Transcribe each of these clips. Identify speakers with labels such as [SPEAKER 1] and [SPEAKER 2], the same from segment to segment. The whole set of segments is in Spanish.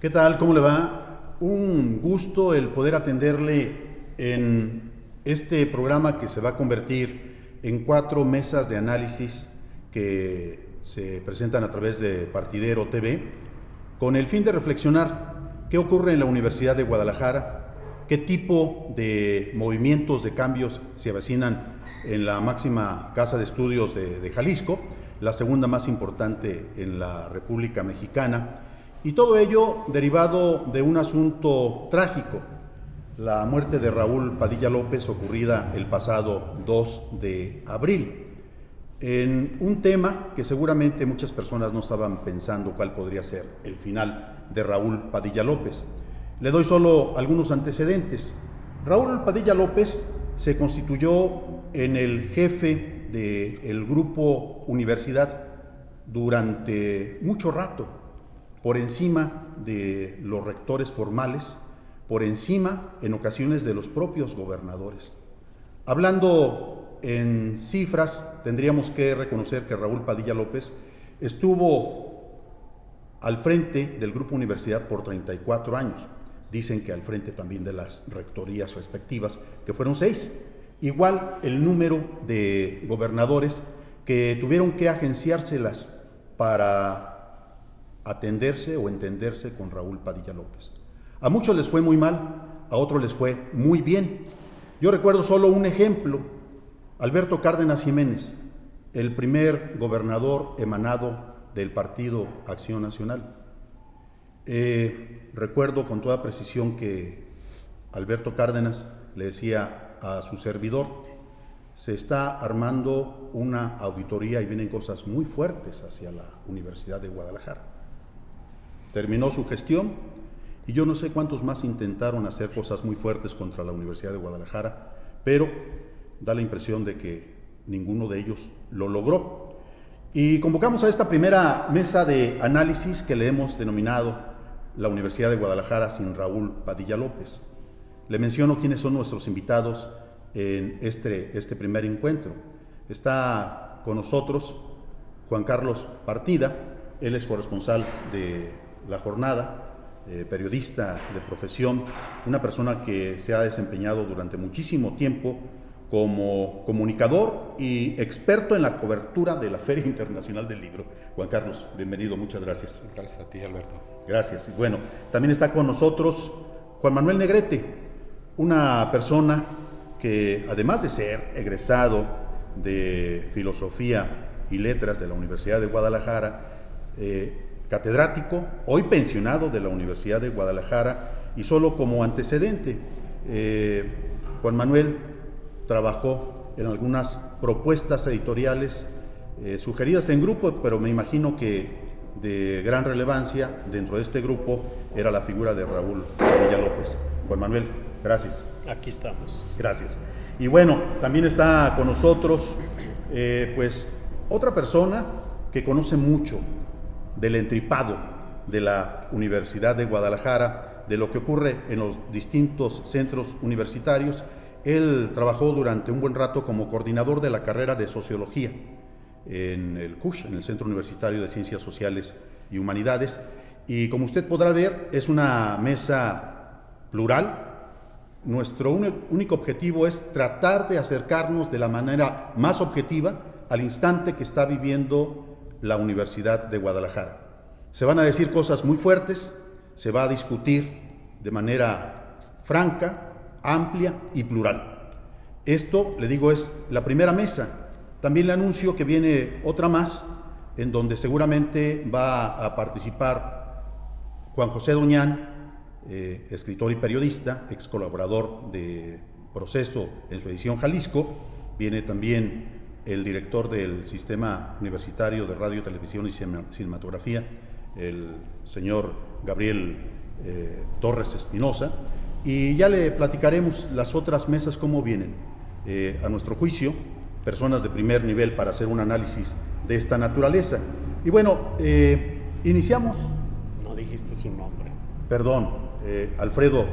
[SPEAKER 1] ¿Qué tal? ¿Cómo le va? Un gusto el poder atenderle en este programa que se va a convertir en 4 mesas de análisis que se presentan a través de Partidero TV, con el fin de reflexionar qué ocurre en la Universidad de Guadalajara, qué tipo de movimientos, de cambios se avecinan en la máxima casa de estudios de Jalisco, la segunda más importante en la República Mexicana, y todo ello derivado de un asunto trágico, la muerte de Raúl Padilla López, ocurrida el pasado 2 de abril, en un tema que seguramente muchas personas no estaban pensando cuál podría ser el final de Raúl Padilla López. Le doy solo algunos antecedentes. Raúl Padilla López se constituyó en el jefe del grupo Universidad durante mucho rato, por encima de los rectores formales, por encima en ocasiones de los propios gobernadores. Hablando en cifras, tendríamos que reconocer que Raúl Padilla López estuvo al frente del Grupo Universidad por 34 años. Dicen que al frente también de las rectorías respectivas, que fueron 6. Igual el número de gobernadores que tuvieron que agenciárselas para atenderse o entenderse con Raúl Padilla López. A muchos les fue muy mal, a otros les fue muy bien. Yo recuerdo solo un ejemplo: Alberto Cárdenas Jiménez, el primer gobernador emanado del Partido Acción Nacional. Recuerdo con toda precisión que Alberto Cárdenas le decía a su servidor: se está armando una auditoría y vienen cosas muy fuertes hacia la Universidad de Guadalajara. Terminó su gestión y yo no sé cuántos más intentaron hacer cosas muy fuertes contra la Universidad de Guadalajara, pero da la impresión de que ninguno de ellos lo logró. Y convocamos a esta primera mesa de análisis que le hemos denominado la Universidad de Guadalajara sin Raúl Padilla López. Le menciono quiénes son nuestros invitados en este primer encuentro. Está con nosotros Juan Carlos Partida, él es corresponsal de La Jornada, periodista de profesión, una persona que se ha desempeñado durante muchísimo tiempo como comunicador y experto en la cobertura de la Feria Internacional del Libro. Juan Carlos, bienvenido, muchas gracias.
[SPEAKER 2] Gracias a ti, Alberto.
[SPEAKER 1] Gracias. Y bueno, también está con nosotros Juan Manuel Negrete, una persona que, además de ser egresado de Filosofía y Letras de la Universidad de Guadalajara, catedrático, hoy pensionado de la Universidad de Guadalajara, y solo como antecedente, Juan Manuel trabajó en algunas propuestas editoriales sugeridas en grupo, pero me imagino que de gran relevancia dentro de este grupo era la figura de Raúl Padilla López. Juan Manuel, gracias.
[SPEAKER 2] Aquí estamos.
[SPEAKER 1] Gracias. Y bueno, también está con nosotros pues otra persona que conoce mucho del entripado de la Universidad de Guadalajara, de lo que ocurre en los distintos centros universitarios. Él trabajó durante un buen rato como coordinador de la carrera de Sociología en el CUSH, en el Centro Universitario de Ciencias Sociales y Humanidades, y como usted podrá ver, es una mesa plural. Nuestro único objetivo es tratar de acercarnos de la manera más objetiva al instante que está viviendo la Universidad de Guadalajara. Se van a decir cosas muy fuertes, se va a discutir de manera franca, amplia y plural. Esto, le digo, es la primera mesa. También le anuncio que viene otra más, en donde seguramente va a participar Juan José Doñán, escritor y periodista, ex colaborador de Proceso en su edición Jalisco. Viene también el director del Sistema Universitario de Radio, Televisión y Cinematografía, el señor Gabriel Torres Espinosa, y ya le platicaremos las otras mesas cómo vienen. A nuestro juicio, personas de primer nivel para hacer un análisis de esta naturaleza. Y bueno, iniciamos.
[SPEAKER 2] No dijiste su nombre.
[SPEAKER 1] Perdón, Alfredo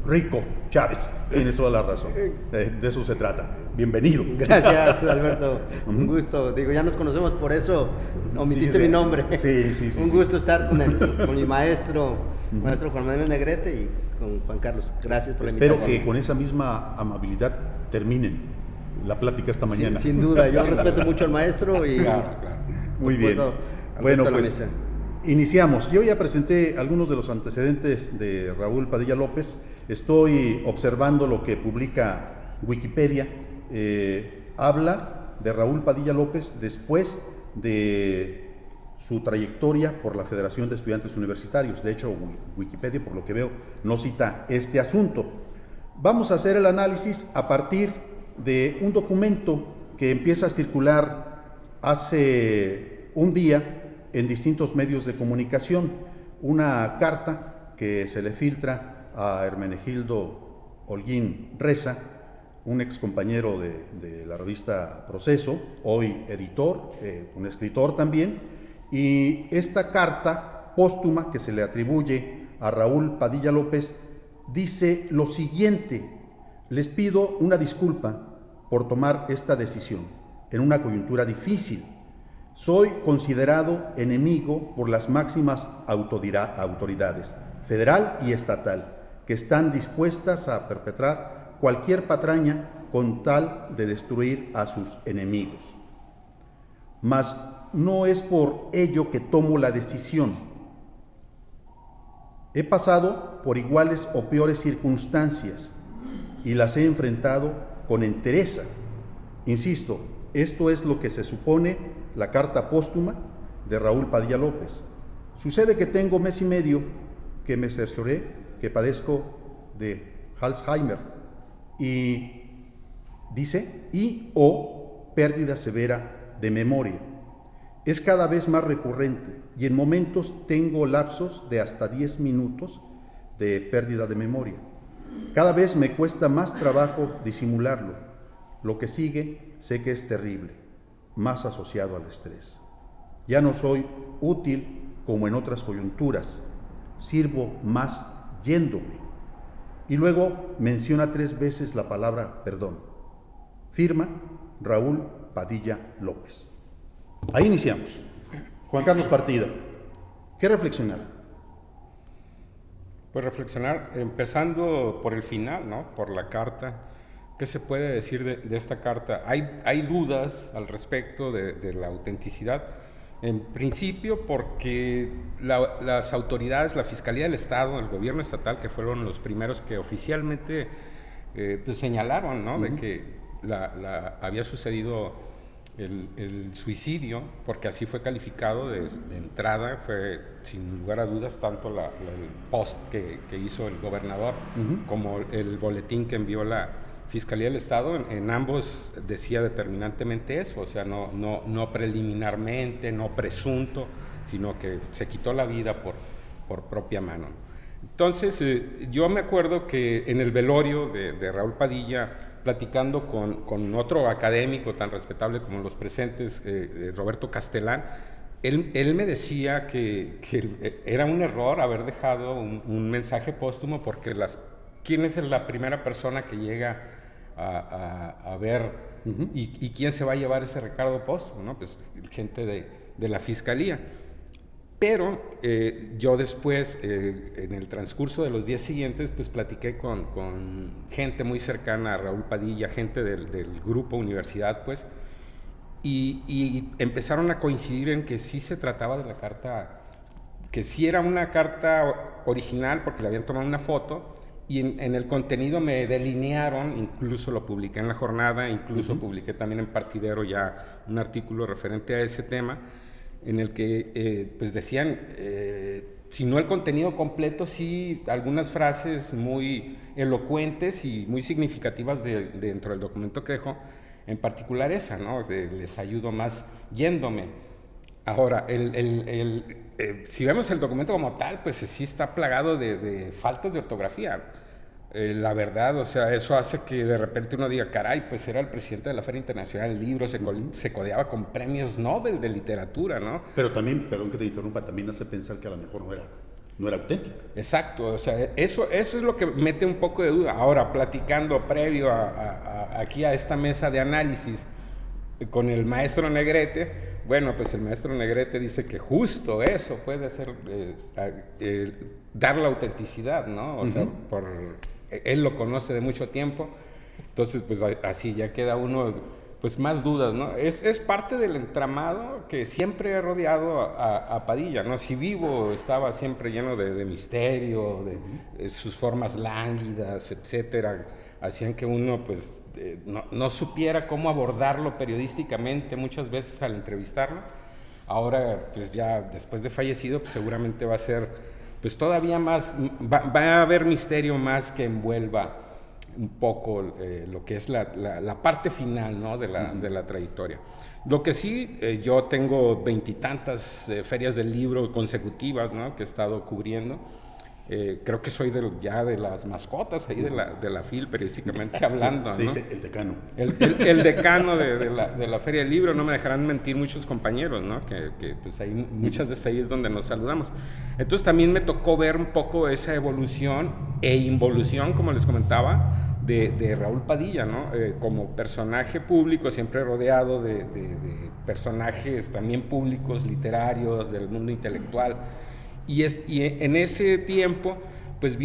[SPEAKER 1] Rico Chávez, tienes toda la razón, de eso se trata. Bienvenido.
[SPEAKER 3] Gracias, Alberto. Un gusto. Digo, ya nos conocemos, por eso omitiste mi nombre.
[SPEAKER 1] Sí.
[SPEAKER 3] Un gusto estar con mi maestro maestro Juan Manuel Negrete y con Juan Carlos. Gracias por la
[SPEAKER 1] Espero
[SPEAKER 3] invitación.
[SPEAKER 1] que con esa misma amabilidad terminen la plática esta mañana.
[SPEAKER 3] Sin duda, yo respeto mucho al maestro y
[SPEAKER 2] Claro, claro.
[SPEAKER 1] Muy bien. Bueno, pues iniciamos. Yo ya presenté algunos de los antecedentes de Raúl Padilla López. Estoy observando lo que publica Wikipedia. Habla de Raúl Padilla López después de su trayectoria por la Federación de Estudiantes Universitarios. De hecho, Wikipedia, por lo que veo, no cita este asunto. Vamos a hacer el análisis a partir de un documento que empieza a circular hace un día en distintos medios de comunicación, una carta que se le filtra a Hermenegildo Holguín Reza, un ex compañero de la revista Proceso, hoy editor, un escritor también, y esta carta póstuma que se le atribuye a Raúl Padilla López dice lo siguiente: les pido una disculpa por tomar esta decisión en una coyuntura difícil. Soy considerado enemigo por las máximas autoridades, federal y estatal, que están dispuestas a perpetrar cualquier patraña con tal de destruir a sus enemigos. Mas no es por ello que tomo la decisión. He pasado por iguales o peores circunstancias y las he enfrentado con entereza. Insisto, esto es lo que se supone la carta póstuma de Raúl Padilla López. Sucede que tengo mes y medio que me cercioré que padezco de Alzheimer y dice o pérdida severa de memoria. Es cada vez más recurrente y en momentos tengo lapsos de hasta 10 minutos de pérdida de memoria. Cada vez me cuesta más trabajo disimularlo. Lo que sigue sé que es terrible, más asociado al estrés. Ya no soy útil como en otras coyunturas, sirvo más yéndome. Y luego menciona 3 veces la palabra perdón. Firma Raúl Padilla López. Ahí iniciamos. Juan Carlos Partida, ¿qué reflexionar?
[SPEAKER 2] Pues reflexionar, empezando por el final, ¿no? Por la carta. ¿Qué se puede decir de esta carta? Hay dudas al respecto de la autenticidad. En principio porque las autoridades, la Fiscalía del Estado, el gobierno estatal, que fueron los primeros que oficialmente pues señalaron, ¿no? De que había sucedido el suicidio, porque así fue calificado de entrada, fue sin lugar a dudas tanto el post que hizo el gobernador como el boletín que envió la Fiscalía del Estado. En ambos decía determinantemente eso, o sea, no preliminarmente, no presunto, sino que se quitó la vida por propia mano. Entonces, yo me acuerdo que en el velorio de Raúl Padilla, platicando con otro académico tan respetable como los presentes, Roberto Castelán, él me decía que era un error haber dejado un mensaje póstumo, porque ¿quién es la primera persona que llega a ver y quién se va a llevar ese recado póstumo, ¿no? Pues gente de la Fiscalía. Pero yo después, en el transcurso de los días siguientes, pues platiqué con gente muy cercana a Raúl Padilla, gente del grupo Universidad, pues, y empezaron a coincidir en que sí se trataba de la carta, que sí era una carta original, porque le habían tomado una foto, y en el contenido me delinearon, incluso lo publiqué en La Jornada, incluso publiqué también en Partidero ya un artículo referente a ese tema, en el que pues decían, si no el contenido completo, sí algunas frases muy elocuentes y muy significativas dentro del documento que dejó, en particular esa, ¿no? Les ayudo más yéndome. Ahora, si vemos el documento como tal, pues sí está plagado de faltas de ortografía. La verdad, o sea, eso hace que de repente uno diga, caray, pues era el presidente de la Feria Internacional del Libro, se codeaba con premios Nobel de literatura, ¿no?
[SPEAKER 1] Pero también, perdón que te interrumpa, también hace pensar que a lo mejor no era auténtico.
[SPEAKER 2] Exacto, o sea, eso es lo que mete un poco de duda. Ahora, platicando previo aquí a esta mesa de análisis, con el maestro Negrete. Bueno, pues el maestro Negrete dice que justo eso puede ser, dar la autenticidad, ¿no? O sea, él lo conoce de mucho tiempo, entonces pues así ya queda uno, pues más dudas, ¿no? Es parte del entramado que siempre ha rodeado a Padilla, ¿no? Si Vivo estaba siempre lleno de misterio, de sus formas lánguidas, etcétera, hacían que uno pues no supiera cómo abordarlo periodísticamente muchas veces al entrevistarlo. Ahora pues ya después de fallecido pues seguramente va a ser pues todavía más, va a haber misterio más que envuelva un poco lo que es la parte final, ¿no? de la trayectoria. Lo que sí, yo tengo 20 y tantas ferias del libro consecutivas, ¿no? que he estado cubriendo. Creo que soy ya de las mascotas ahí de la FIL, periodísticamente hablando.
[SPEAKER 1] Se
[SPEAKER 2] ¿no?
[SPEAKER 1] dice el decano.
[SPEAKER 2] El decano de la Feria del Libro, no me dejarán mentir muchos compañeros, ¿no? que pues ahí, muchas veces ahí es donde nos saludamos. Entonces también me tocó ver un poco esa evolución e involución, como les comentaba, de Raúl Padilla, ¿no? Como personaje público, siempre rodeado de personajes también públicos, literarios, del mundo intelectual. Y en ese tiempo, pues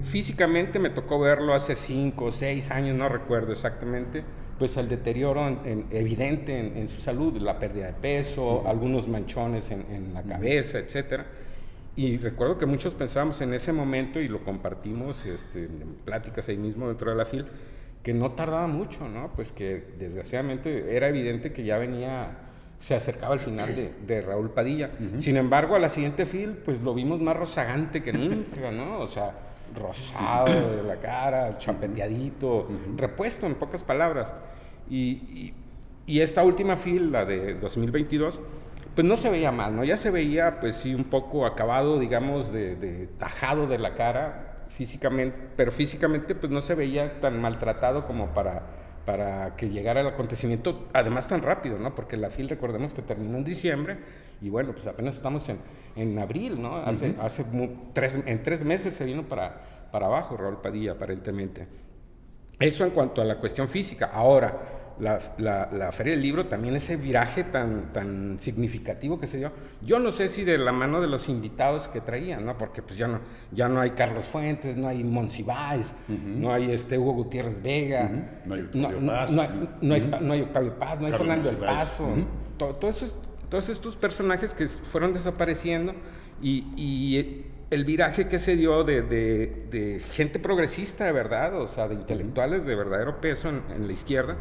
[SPEAKER 2] físicamente me tocó verlo hace 5 o 6 años, no recuerdo exactamente, pues el deterioro evidente en su salud, la pérdida de peso, algunos manchones en la cabeza, etcétera. Y recuerdo que muchos pensábamos en ese momento, y lo compartimos en pláticas ahí mismo dentro de la FIL, que no tardaba mucho, ¿no? Pues que desgraciadamente era evidente que ya se acercaba el final de Raúl Padilla. Sin embargo, a la siguiente FIL, pues lo vimos más rozagante que nunca, ¿no? O sea, rosado de la cara, champeteadito, repuesto en pocas palabras. Y esta última FIL, la de 2022, pues no se veía mal, ¿no? Ya se veía, pues sí, un poco acabado, digamos, tajado de la cara físicamente, pero físicamente pues no se veía tan maltratado como para que llegara el acontecimiento, además tan rápido, ¿no? Porque la FIL, recordemos que terminó en diciembre, y bueno, pues apenas estamos en abril, ¿no? En 3 meses se vino para abajo Raúl Padilla, aparentemente. Eso en cuanto a la cuestión física. Ahora, la Feria del Libro, también ese viraje tan significativo que se dio, yo no sé si de la mano de los invitados que traían, ¿no? Porque pues ya no hay Carlos Fuentes, no hay Monsiváis, no hay Hugo Gutiérrez Vega,
[SPEAKER 1] no hay Octavio Paz,
[SPEAKER 2] no hay Octavio Paz, no hay
[SPEAKER 1] Carlos
[SPEAKER 2] Fernando del
[SPEAKER 1] Monsiváis.
[SPEAKER 2] Paso, todos estos personajes que fueron desapareciendo, y el viraje que se dio de gente progresista de verdad, o sea, de intelectuales de verdadero peso en la izquierda,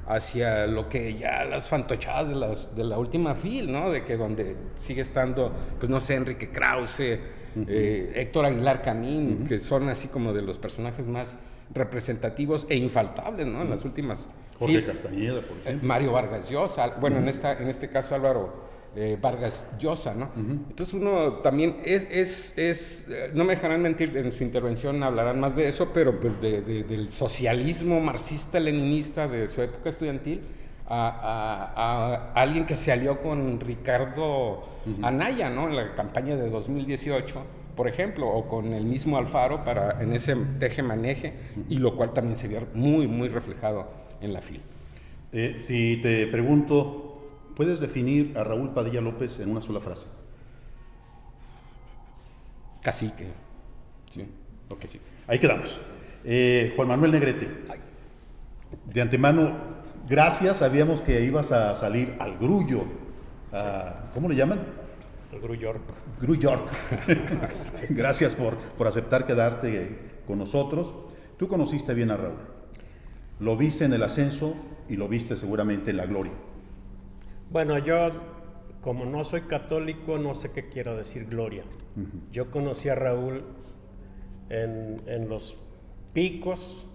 [SPEAKER 2] hacia lo que ya las fantochadas de la última FIL, ¿no? De que donde sigue estando, pues no sé, Enrique Krause, Héctor Aguilar Camín, que son así como de los personajes más representativos e infaltables, ¿no? En las últimas
[SPEAKER 1] Jorge Castañeda, por ejemplo.
[SPEAKER 2] Mario Vargas Llosa, bueno, en este caso Álvaro Vargas Llosa, ¿no? Entonces uno también no me dejarán mentir, en su intervención hablarán más de eso, pero pues del socialismo marxista-leninista de su época estudiantil a alguien que se alió con Ricardo Anaya, ¿no? En la campaña de 2018, por ejemplo, o con el mismo Alfaro en ese teje-maneje, y lo cual también se vio muy, muy reflejado en la FIL.
[SPEAKER 1] Si te pregunto, ¿puedes definir a Raúl Padilla López en una sola frase?
[SPEAKER 2] Cacique.
[SPEAKER 1] Sí, ok, sí. Ahí quedamos. Juan Manuel Negrete, de antemano, gracias. Sabíamos que ibas a salir al Grullo. ¿Cómo le llaman?
[SPEAKER 4] El Gruyork.
[SPEAKER 1] Gruyork. Gracias por aceptar quedarte con nosotros. Tú conociste bien a Raúl. Lo viste en el ascenso y lo viste seguramente en la gloria.
[SPEAKER 4] Bueno, yo, como no soy católico, no sé qué quiero decir gloria. Yo conocí a Raúl en los picos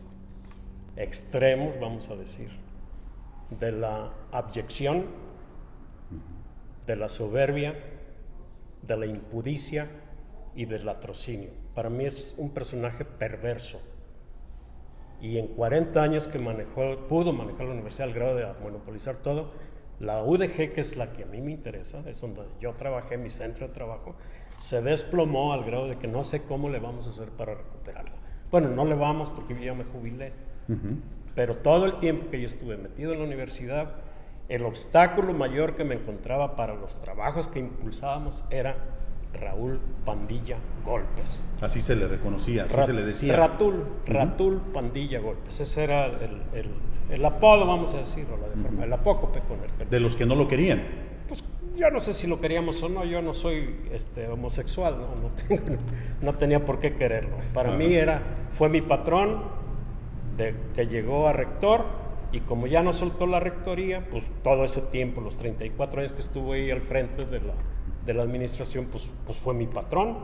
[SPEAKER 4] extremos, vamos a decir, de la abyección, de la soberbia, de la impudicia y del latrocinio. Para mí es un personaje perverso. Y en 40 años que pudo manejar la universidad al grado de monopolizar todo, la UDG, que es la que a mí me interesa, es donde yo trabajé, mi centro de trabajo, se desplomó al grado de que no sé cómo le vamos a hacer para recuperarla. Bueno, no le vamos porque yo ya me jubilé, pero todo el tiempo que yo estuve metido en la universidad el obstáculo mayor que me encontraba para los trabajos que impulsábamos era Raúl Pandilla Golpes.
[SPEAKER 1] Así se le reconocía, así se le decía.
[SPEAKER 4] Ratul Pandilla Golpes. Ese era el apodo, vamos a decirlo, el apócope con el que...
[SPEAKER 1] De los que no lo querían.
[SPEAKER 4] Pues yo no sé si lo queríamos o no, yo no soy homosexual, no tenía por qué quererlo. Para mí fue mi patrón que llegó a rector, y como ya no soltó la rectoría, pues todo ese tiempo, los 34 años que estuvo ahí al frente de la administración, pues fue mi patrón.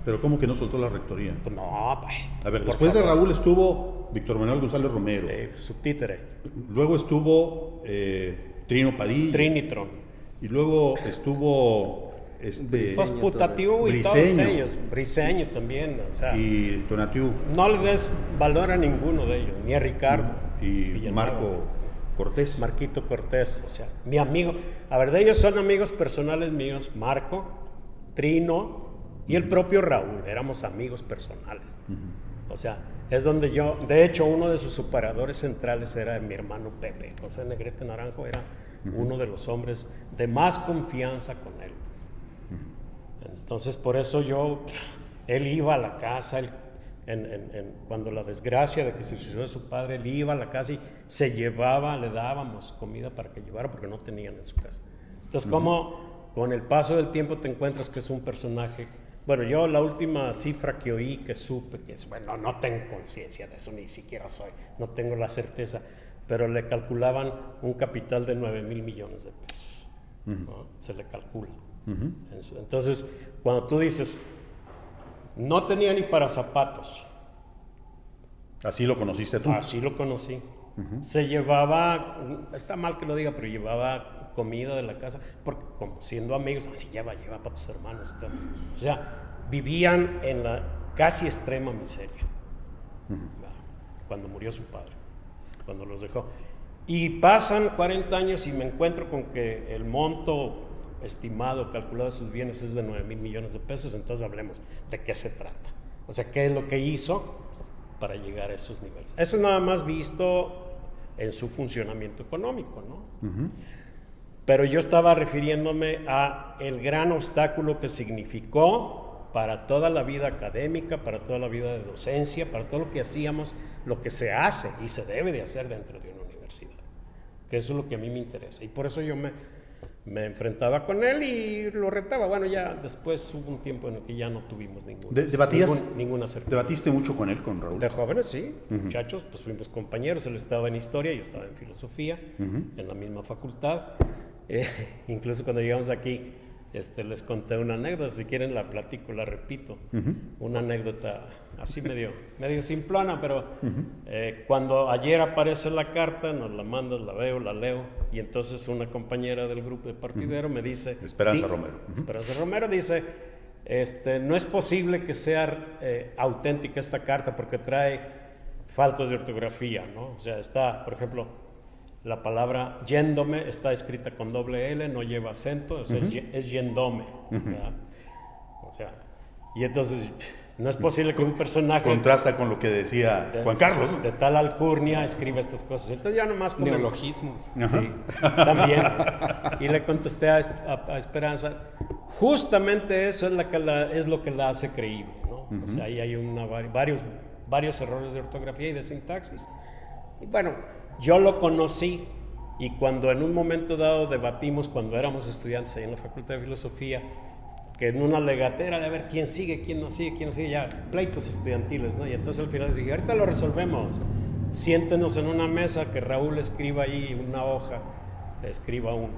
[SPEAKER 1] Pero ¿cómo que no soltó la rectoría?
[SPEAKER 4] Pues no,
[SPEAKER 1] a ver, después de Raúl estuvo Víctor Manuel González Romero.
[SPEAKER 4] Su títere.
[SPEAKER 1] Luego estuvo Trino Padilla.
[SPEAKER 4] Trinitron.
[SPEAKER 1] Y luego estuvo
[SPEAKER 4] Putatiu y todos ellos. Briseño también, o sea.
[SPEAKER 1] Y Tonatiu.
[SPEAKER 4] No le des valor a ninguno de ellos, ni a Ricardo.
[SPEAKER 1] Y
[SPEAKER 4] Villanueva.
[SPEAKER 1] Marco Cortés.
[SPEAKER 4] Marquito Cortés, o sea, mi amigo. A ver, de ellos son amigos personales míos, Marco, Trino y el propio Raúl, éramos amigos personales. O sea, es donde de hecho, uno de sus operadores centrales era mi hermano Pepe. José Negrete Naranjo era uno de los hombres de más confianza con él. Entonces, por eso él iba a la casa, cuando la desgracia de que se suicidó su padre, él iba a la casa y se llevaba, le dábamos comida para que llevara porque no tenían en su casa. Entonces, como con el paso del tiempo te encuentras que es un personaje. Bueno, yo la última cifra que oí, que supe, no tengo conciencia de eso, ni siquiera no tengo la certeza, pero le calculaban un capital de 9,000 millones de pesos. ¿No? Se le calcula. Entonces, cuando tú dices, no tenía ni para zapatos.
[SPEAKER 1] Así lo conociste tú.
[SPEAKER 4] Así lo conocí. Se llevaba, está mal que lo diga, pero llevaba comida de la casa, porque como siendo amigos, lleva para tus hermanos. O sea, vivían en la casi extrema miseria. Cuando murió su padre, cuando los dejó. Y pasan 40 años y me encuentro con que el monto estimado, calculado de sus bienes es de 9,000 millones de pesos, entonces hablemos de qué se trata. O sea, qué es lo que hizo para llegar a esos niveles. Eso nada más visto en su funcionamiento económico, ¿no? Pero yo estaba refiriéndome a el gran obstáculo que significó para toda la vida académica, para toda la vida de docencia, para todo lo que hacíamos, lo que se hace y se debe de hacer dentro de una universidad. Que eso es lo que a mí me interesa. Y por eso yo me enfrentaba con él y lo retaba. Bueno, ya después hubo un tiempo en el que ya no tuvimos ninguna acercamiento.
[SPEAKER 1] ¿Debatiste mucho con él, con Raúl?
[SPEAKER 4] De jóvenes, sí. Muchachos, pues fuimos compañeros. Él estaba en historia, yo estaba en filosofía, en la misma facultad. Incluso cuando llegamos aquí, les conté una anécdota. Si quieren la platico, la repito. Una anécdota así medio simplona, pero cuando ayer aparece la carta, nos la mandan, la veo, la leo, y entonces una compañera del grupo de partidero me dice...
[SPEAKER 1] Esperanza Romero.
[SPEAKER 4] Esperanza Romero dice, no es posible que sea auténtica esta carta porque trae faltas de ortografía, ¿no? O sea, está, por ejemplo, la palabra yéndome está escrita con doble L, no lleva acento, o sea, es yendome, ¿verdad? O sea, y entonces no es posible que un personaje...
[SPEAKER 1] Contrasta con lo que decía Juan Carlos.
[SPEAKER 4] De tal alcurnia escriba estas cosas. Entonces ya nomás con
[SPEAKER 2] neologismos.
[SPEAKER 4] Sí, también. Y le contesté a Esperanza, justamente eso es lo que la hace creíble, ¿no? O sea, ahí hay varios errores de ortografía y de sintaxis. Y bueno, yo lo conocí y cuando en un momento dado debatimos, cuando éramos estudiantes ahí en la Facultad de Filosofía, que en una legatera de a ver quién sigue, quién no sigue, ya pleitos estudiantiles, ¿no? Y entonces al final les dije, ahorita lo resolvemos, siéntenos en una mesa, que Raúl escriba ahí una hoja, escriba un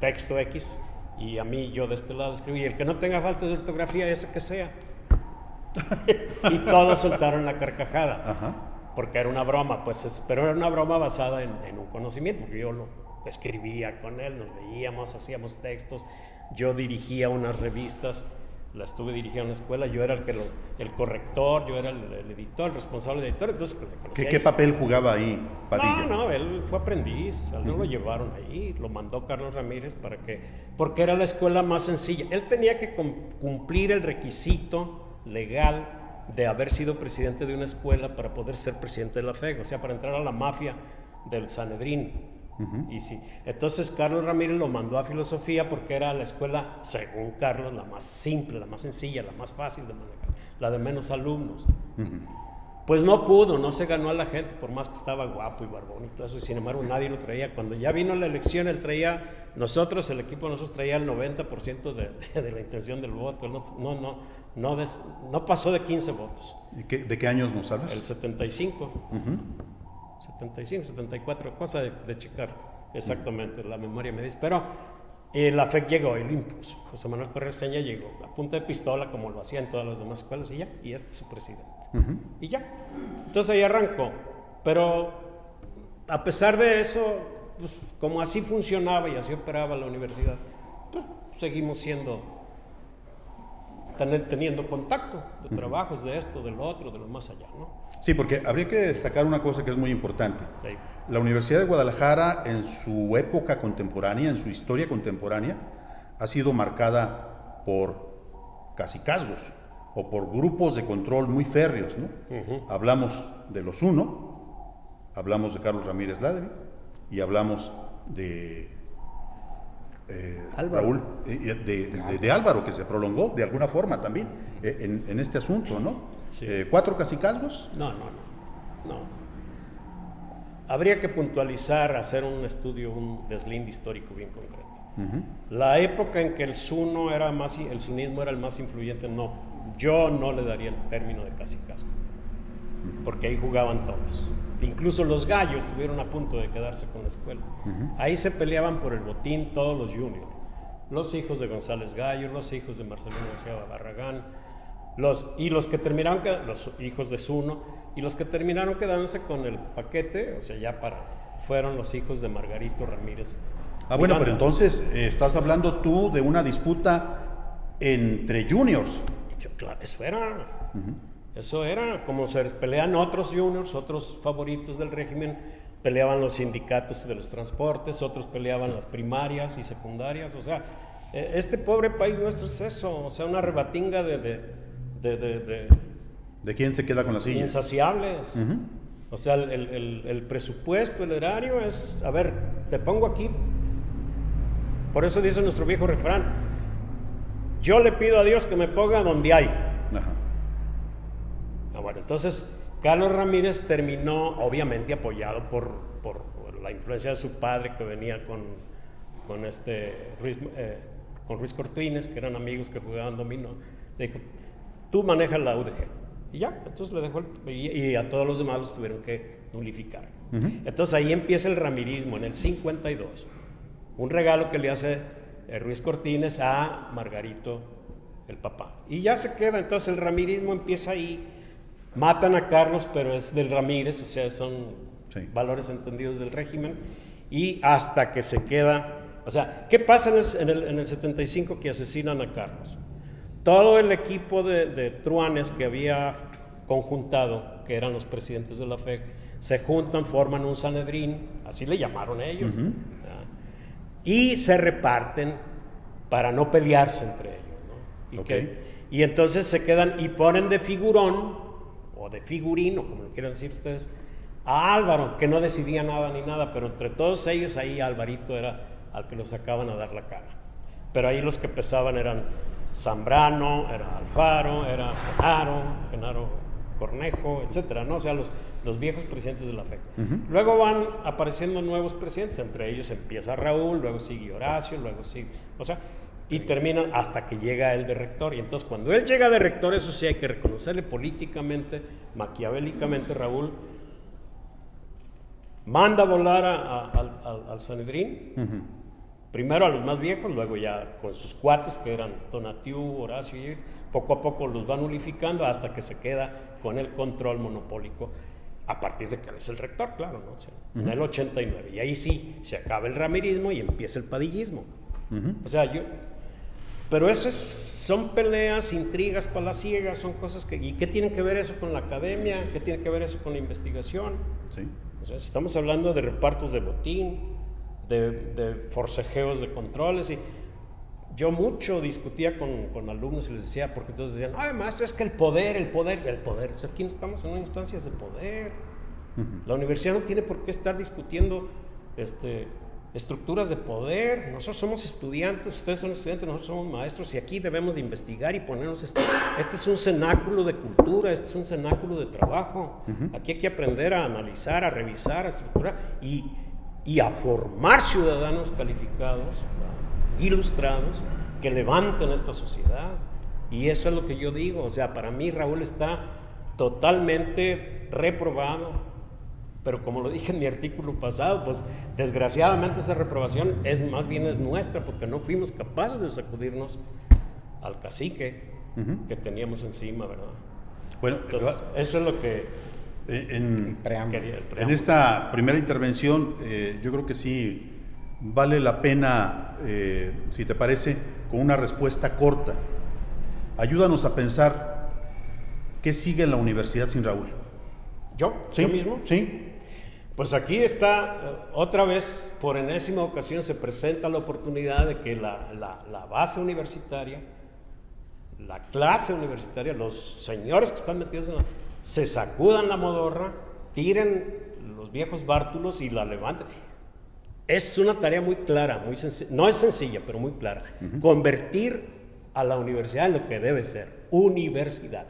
[SPEAKER 4] texto X, y a mí yo de este lado escribí, y el que no tenga falta de ortografía, ese que sea. Y todos soltaron la carcajada, porque era una broma, pero era una broma basada en un conocimiento, porque yo lo escribía con él, nos veíamos, hacíamos textos. Yo dirigía unas revistas, la estuve dirigiendo en la escuela, yo era el corrector, yo era el editor, el responsable de editor, entonces...
[SPEAKER 1] ¿Qué papel jugaba ahí Padilla?
[SPEAKER 4] No, él fue aprendiz, a él no lo llevaron ahí, lo mandó Carlos Ramírez porque era la escuela más sencilla. Él tenía que cumplir el requisito legal de haber sido presidente de una escuela para poder ser presidente de la FEG, o sea, para entrar a la mafia del Sanedrín. Y sí, entonces Carlos Ramírez lo mandó a filosofía porque era la escuela, según Carlos, la más simple, la más sencilla, la más fácil de manejar, la de menos alumnos. Pues no pudo, no se ganó a la gente, por más que estaba guapo y barbón y todo eso, y sin embargo nadie lo traía. Cuando ya vino la elección, él traía, el equipo de nosotros traía el 90% de la intención del voto. Él no pasó de 15 votos.
[SPEAKER 1] ¿De qué años nos hablas?
[SPEAKER 4] El 75, 75, 74, cosa de checar exactamente, la memoria me dice. Pero la FEC llegó y lo impuso. José Manuel Correa Seña llegó a punta de pistola, como lo hacía en todas las demás escuelas, y este es su presidente. Y ya. Entonces ahí arrancó. Pero a pesar de eso, pues, como así funcionaba y así operaba la universidad, pues seguimos teniendo contacto de trabajos, de esto, de lo otro, de lo más allá, ¿no?
[SPEAKER 1] Sí, porque habría que destacar una cosa que es muy importante.
[SPEAKER 4] Sí.
[SPEAKER 1] La Universidad de Guadalajara, en su época contemporánea, en su historia contemporánea, ha sido marcada por cacicazgos o por grupos de control muy férreos, ¿no? Hablamos de los Uno, hablamos de Carlos Ramírez Ladri y hablamos de
[SPEAKER 3] Álvaro.
[SPEAKER 1] Raúl, de Álvaro, que se prolongó de alguna forma también en este asunto, ¿no?
[SPEAKER 4] Sí.
[SPEAKER 1] 4 cacicazgos.
[SPEAKER 4] No. Habría que puntualizar, hacer un estudio, un deslinde histórico bien concreto. La época en que el sunismo era el más influyente, yo no le daría el término de cacicazgo, porque ahí jugaban todos. Incluso los gallos estuvieron a punto de quedarse con la escuela. Ahí se peleaban por el botín todos los juniors. Los hijos de González Gallo, los hijos de Marcelino García Barragán, los hijos de Zuno, y los que terminaron quedándose con el paquete, o sea, fueron los hijos de Margarito Ramírez.
[SPEAKER 1] Bueno, pero entonces estás hablando tú de una disputa entre juniors.
[SPEAKER 4] Claro, eso era como se pelean otros juniors, otros favoritos del régimen, peleaban los sindicatos de los transportes, otros peleaban las primarias y secundarias. O sea, este pobre país nuestro es eso, o sea, una rebatinga
[SPEAKER 1] ¿De quién se queda con la silla?
[SPEAKER 4] Insaciables. O sea, el presupuesto, el erario es, a ver, te pongo aquí. Por eso dice nuestro viejo refrán: yo le pido a Dios que me ponga donde hay. Bueno, entonces Carlos Ramírez terminó, obviamente apoyado por la influencia de su padre, que venía con Ruiz Cortines, que eran amigos que jugaban dominó. Le dijo: tú manejas la UDG. Y ya, entonces le dejó, y a todos los demás los tuvieron que nulificar. Entonces ahí empieza el ramirismo, en el 52. Un regalo que le hace Ruiz Cortines a Margarito, el papá. Y ya se queda, entonces el ramirismo empieza ahí. Matan a Carlos, pero es del Ramírez, o sea, son valores entendidos del régimen. Y hasta que se queda, o sea, ¿qué pasa en el 75 que asesinan a Carlos? Todo el equipo de truanes que había conjuntado, que eran los presidentes de la FEC, se juntan, forman un Sanedrín, así le llamaron ellos, y se reparten para no pelearse entre ellos, ¿no? Y entonces se quedan y ponen de figurón, o de figurín, o como lo quieran decir ustedes, a Álvaro, que no decidía nada ni nada, pero entre todos ellos ahí Alvarito era al que los sacaban a dar la cara. Pero ahí los que pesaban eran Zambrano, era Alfaro, era Genaro Cornejo, etcétera, ¿no? O sea, los viejos presidentes de la FEC. Luego van apareciendo nuevos presidentes, entre ellos empieza Raúl, luego sigue Horacio, luego sigue, o sea, y terminan hasta que llega él de rector. Y entonces cuando él llega de rector, eso sí hay que reconocerle políticamente, maquiavélicamente, Raúl manda a volar al Sanedrín, primero a los más viejos, luego ya con sus cuates que eran Tonatiuh, Horacio, y poco a poco los van nulificando hasta que se queda con el control monopólico a partir de que él es el rector, claro, ¿no? O sea, en el 89. Y ahí sí se acaba el ramirismo y empieza el padillismo. O sea, pero eso son peleas, intrigas palaciegas, son cosas ¿y qué tiene que ver eso con la academia? ¿Qué tiene que ver eso con la investigación? O sea, estamos hablando de repartos de botín, de forcejeos de controles. Y yo mucho discutía con alumnos y les decía, porque todos decían: ay, maestro, es que el poder. O sea, aquí no estamos en unas instancias de poder. La universidad no tiene por qué estar discutiendo estructuras de poder. Nosotros somos estudiantes, ustedes son estudiantes, nosotros somos maestros, y aquí debemos de investigar y ponernos este es un cenáculo de cultura, este es un cenáculo de trabajo. Aquí hay que aprender a analizar, a revisar, a estructurar y a formar ciudadanos calificados, ilustrados, que levanten esta sociedad. Y eso es lo que yo digo. O sea, para mí Raúl está totalmente reprobado, pero como lo dije en mi artículo pasado, pues desgraciadamente esa reprobación más bien es nuestra, porque no fuimos capaces de sacudirnos al cacique que teníamos encima, ¿verdad?
[SPEAKER 1] Bueno,
[SPEAKER 4] entonces, eso es lo que
[SPEAKER 1] en
[SPEAKER 4] quería.
[SPEAKER 1] En esta primera intervención, yo creo que sí vale la pena, si te parece, con una respuesta corta. Ayúdanos a pensar qué sigue en la universidad sin Raúl.
[SPEAKER 4] ¿Yo?
[SPEAKER 1] ¿Sí?
[SPEAKER 4] ¿Yo mismo?
[SPEAKER 1] Sí.
[SPEAKER 4] Pues aquí está, otra vez, por enésima ocasión, se presenta la oportunidad de que la base universitaria, la clase universitaria, los señores que están metidos se sacudan la modorra, tiren los viejos bártulos y la levanten. Es una tarea muy clara, muy no es sencilla, pero muy clara. Convertir a la universidad en lo que debe ser, universidad,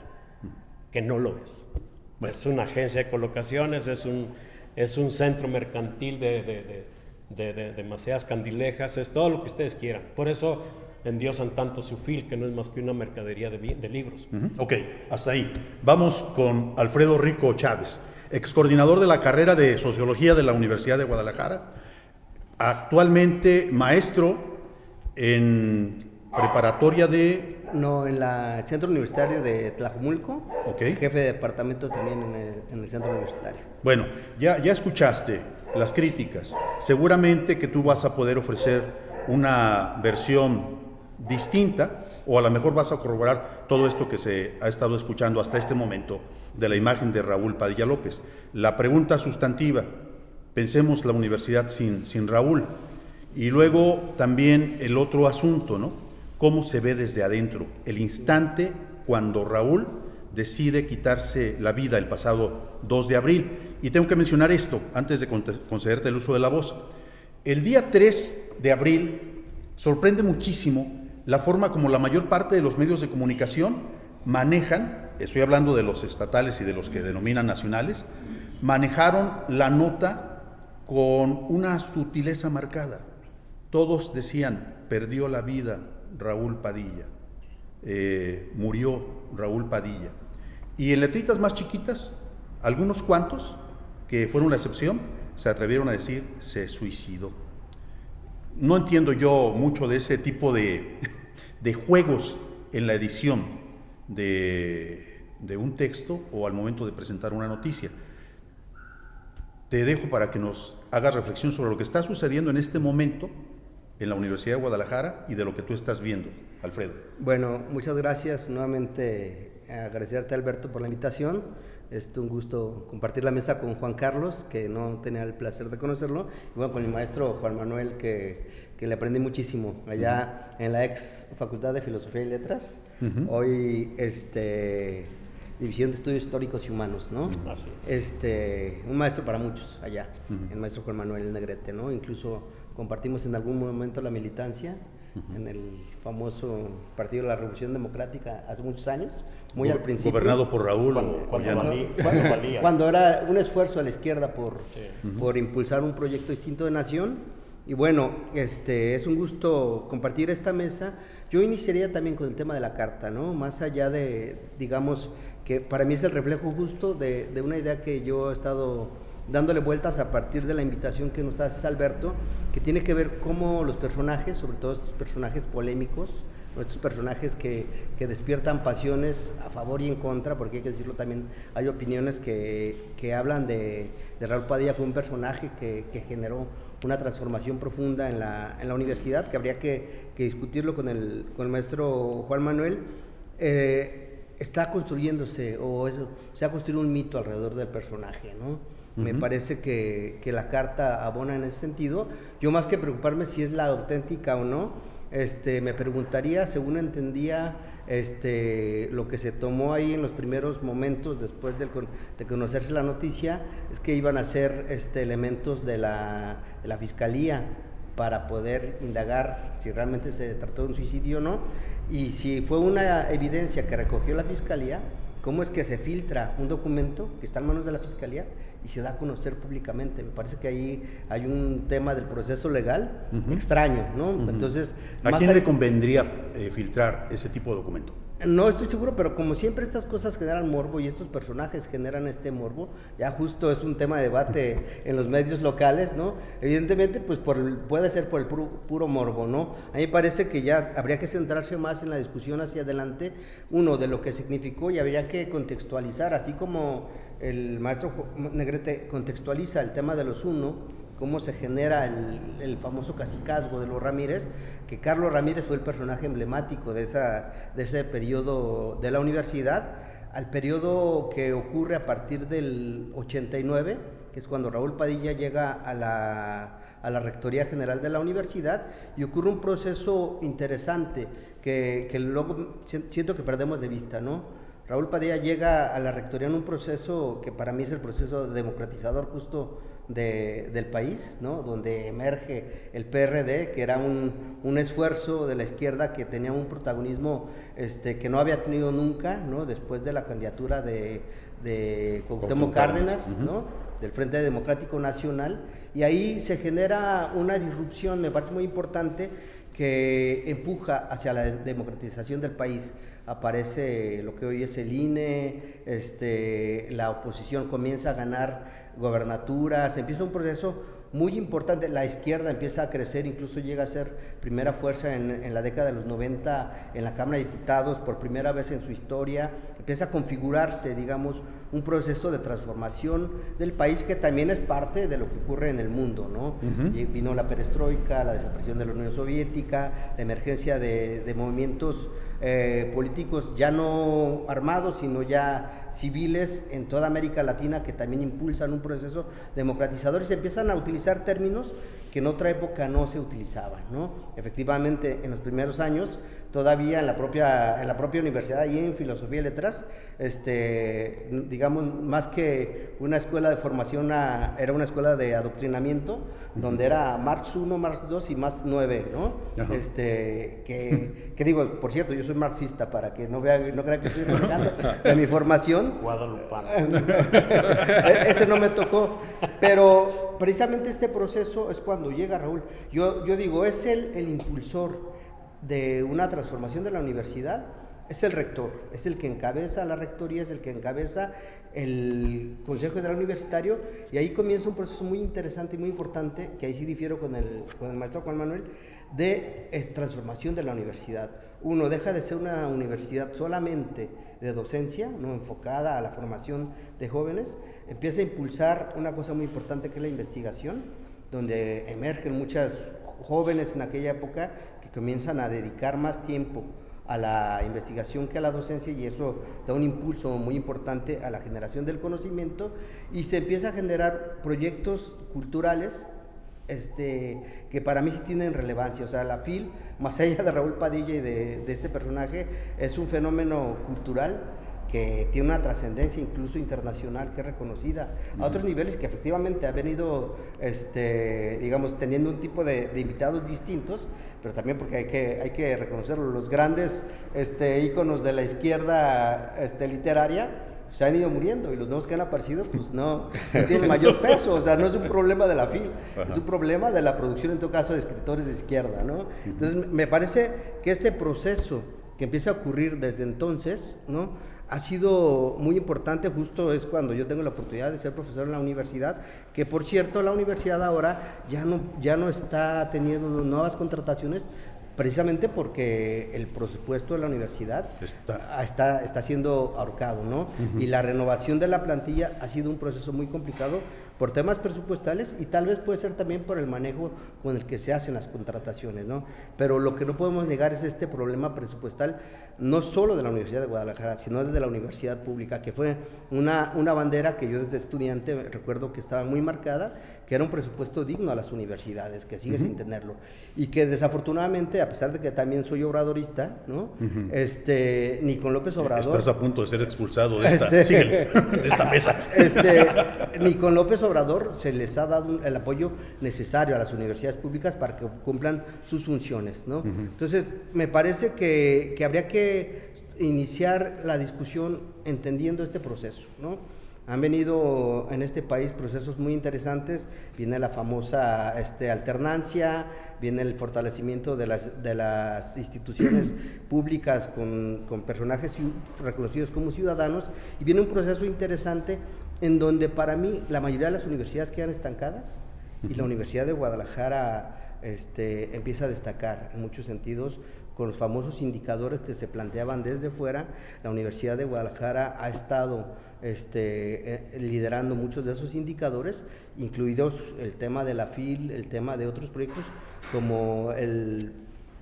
[SPEAKER 4] que no lo es. Es una agencia de colocaciones, es un centro mercantil de demasiadas candilejas, es todo lo que ustedes quieran. Por eso endiosan tanto su FIL, que no es más que una mercadería de libros.
[SPEAKER 1] Ok, hasta ahí. Vamos con Alfredo Rico Chávez, ex coordinador de la carrera de Sociología de la Universidad de Guadalajara, actualmente maestro en preparatoria de...
[SPEAKER 3] No, en el Centro Universitario de Tlajomulco,
[SPEAKER 1] Okay.
[SPEAKER 3] Jefe de departamento también en el Centro Universitario.
[SPEAKER 1] Bueno, ya escuchaste las críticas. Seguramente que tú vas a poder ofrecer una versión distinta, o a lo mejor vas a corroborar todo esto que se ha estado escuchando hasta este momento de la imagen de Raúl Padilla López. La pregunta sustantiva, pensemos la universidad sin Raúl. Y luego también el otro asunto, ¿no? ¿Cómo se ve desde adentro? El instante cuando Raúl decide quitarse la vida el pasado 2 de abril. Y tengo que mencionar esto antes de concederte el uso de la voz. El día 3 de abril sorprende muchísimo la forma como la mayor parte de los medios de comunicación manejan, estoy hablando de los estatales y de los que denominan nacionales, manejaron la nota con una sutileza marcada. Todos decían, perdió la vida Raúl Padilla, murió Raúl Padilla. Y en letritas más chiquitas, algunos cuantos, que fueron la excepción, se atrevieron a decir, se suicidó. No entiendo yo mucho de ese tipo de juegos en la edición de un texto o al momento de presentar una noticia. Te dejo para que nos hagas reflexión sobre lo que está sucediendo en este momento en la Universidad de Guadalajara y de lo que tú estás viendo, Alfredo.
[SPEAKER 3] Bueno, muchas gracias. Nuevamente agradecerte, Alberto, por la invitación. Es un gusto compartir la mesa con Juan Carlos, que no tenía el placer de conocerlo, y bueno, con mi maestro Juan Manuel, que le aprendí muchísimo allá en la ex Facultad de Filosofía y Letras, hoy División de Estudios Históricos y Humanos, ¿no?
[SPEAKER 4] Así es.
[SPEAKER 3] Un maestro para muchos allá, el maestro Juan Manuel Negrete, ¿no? Incluso compartimos en algún momento la militancia en el famoso Partido de la Revolución Democrática hace muchos años, muy al principio.
[SPEAKER 1] Gobernado por Raúl.
[SPEAKER 3] Cuando era un esfuerzo a la izquierda por impulsar un proyecto distinto de nación. Y bueno, es un gusto compartir esta mesa. Yo iniciaría también con el tema de la carta, ¿no? Más allá de, digamos, que para mí es el reflejo justo de una idea que yo he estado dándole vueltas a partir de la invitación que nos hace Alberto, que tiene que ver cómo los personajes, sobre todo estos personajes polémicos, estos personajes que despiertan pasiones a favor y en contra, porque hay que decirlo también, hay opiniones que hablan de Raúl Padilla como un personaje que generó una transformación profunda en la universidad, que habría que discutirlo con el maestro Juan Manuel. Está construyéndose, se ha construido un mito alrededor del personaje, ¿no? Me parece que la carta abona en ese sentido. Yo, más que preocuparme si es la auténtica o no, me preguntaría, según entendía, lo que se tomó ahí en los primeros momentos después de conocerse la noticia es que iban a ser elementos de la Fiscalía para poder indagar si realmente se trató de un suicidio o no, y si fue una evidencia que recogió la Fiscalía, cómo es que se filtra un documento que está en manos de la Fiscalía y se da a conocer públicamente. Me parece que ahí hay un tema del proceso legal extraño, ¿no? Entonces,
[SPEAKER 1] ¿a quién le convendría filtrar ese tipo de documento?
[SPEAKER 3] No estoy seguro, pero como siempre estas cosas generan morbo y estos personajes generan este morbo, ya justo es un tema de debate en los medios locales, ¿no? Evidentemente, pues puede ser por el puro morbo, ¿no? A mí me parece que ya habría que centrarse más en la discusión hacia adelante, uno, de lo que significó, y habría que contextualizar, así como el maestro Negrete contextualiza el tema de los cómo se genera el famoso cacicazgo de los Ramírez, que Carlos Ramírez fue el personaje emblemático de ese periodo de la universidad, al periodo que ocurre a partir del 89, que es cuando Raúl Padilla llega a la Rectoría General de la universidad, y ocurre un proceso interesante que luego siento que perdemos de vista, ¿no? Raúl Padilla llega a la Rectoría en un proceso que para mí es el proceso democratizador justo del país, ¿no? Donde emerge el PRD, que era un esfuerzo de la izquierda que tenía un protagonismo que no había tenido nunca, ¿no? Después de la candidatura de Cuauhtémoc Cárdenas, ¿no? Del Frente Democrático Nacional, y ahí se genera una disrupción, me parece muy importante, que empuja hacia la democratización del país. Aparece lo que hoy es el INE, la oposición comienza a ganar gobernaturas, empieza un proceso muy importante, la izquierda empieza a crecer, incluso llega a ser primera fuerza en la década de los 90 en la Cámara de Diputados, por primera vez en su historia, empieza a configurarse, digamos, un proceso de transformación del país que también es parte de lo que ocurre en el mundo, ¿no? Vino la perestroika, la desaparición de la Unión Soviética, la emergencia de movimientos políticos ya no armados, sino ya civiles en toda América Latina, que también impulsan un proceso democratizador, y se empiezan a utilizar términos que en otra época no se utilizaban, ¿no? Efectivamente, en los primeros años, todavía en la propia universidad y en Filosofía y Letras, digamos, más que una escuela de formación, era una escuela de adoctrinamiento, donde era Marx 1, Marx 2 y Marx 9, ¿no? Que digo, por cierto, yo soy marxista, para que no crean que estoy renegando de mi formación.
[SPEAKER 4] Guadalupano.
[SPEAKER 3] Ese no me tocó, pero precisamente este proceso es cuando llega Raúl. Yo digo, es el impulsor de una transformación de la universidad, es el rector, es el que encabeza la rectoría, es el que encabeza el Consejo General Universitario, y ahí comienza un proceso muy interesante y muy importante, que ahí sí difiero con el maestro Juan Manuel, de transformación de la universidad. Uno deja de ser una universidad solamente de docencia, no enfocada a la formación de jóvenes, empieza a impulsar una cosa muy importante, que es la investigación, donde emergen muchas jóvenes en aquella época que comienzan a dedicar más tiempo a la investigación que a la docencia, y eso da un impulso muy importante a la generación del conocimiento, y se empieza a generar proyectos culturales que para mí sí tienen relevancia. O sea, la FIL, más allá de Raúl Padilla y de este personaje, es un fenómeno cultural que tiene una trascendencia incluso internacional, que es reconocida a otros niveles, que efectivamente ha venido, digamos, teniendo un tipo de invitados distintos, pero también porque hay que reconocerlo, los grandes íconos de la izquierda literaria se han ido muriendo, y los nuevos que han aparecido pues no tienen mayor peso. O sea, no es un problema de la FIL, es un problema de la producción, en todo caso, de escritores de izquierda, ¿no? Entonces me parece que este proceso que empieza a ocurrir desde entonces, ¿no?, ha sido muy importante. Justo es cuando yo tengo la oportunidad de ser profesor en la universidad, que por cierto la universidad ahora ya no está teniendo nuevas contrataciones, precisamente porque el presupuesto de la universidad está siendo ahorcado, ¿no? Y la renovación de la plantilla ha sido un proceso muy complicado por temas presupuestales, y tal vez puede ser también por el manejo con el que se hacen las contrataciones, ¿no? Pero lo que no podemos negar es este problema presupuestal, no solo de la Universidad de Guadalajara, sino de la universidad pública, que fue una bandera que yo desde estudiante recuerdo que estaba muy marcada, que era un presupuesto digno a las universidades, que sigue sin tenerlo, y que desafortunadamente, a pesar de que también soy obradorista, ¿no? Ni con López Obrador...
[SPEAKER 1] Estás a punto de ser expulsado de esta mesa.
[SPEAKER 3] Ni con López Obrador se les ha dado el apoyo necesario a las universidades públicas para que cumplan sus funciones, ¿no? Entonces, me parece que habría que iniciar la discusión entendiendo este proceso, ¿no? Han venido en este país procesos muy interesantes, viene la famosa alternancia, viene el fortalecimiento de las instituciones públicas con personajes reconocidos como ciudadanos, y viene un proceso interesante en donde para mí la mayoría de las universidades quedan estancadas y la Universidad de Guadalajara empieza a destacar en muchos sentidos con los famosos indicadores que se planteaban desde fuera. La Universidad de Guadalajara ha estado liderando muchos de esos indicadores, incluidos el tema de la FIL, el tema de otros proyectos como el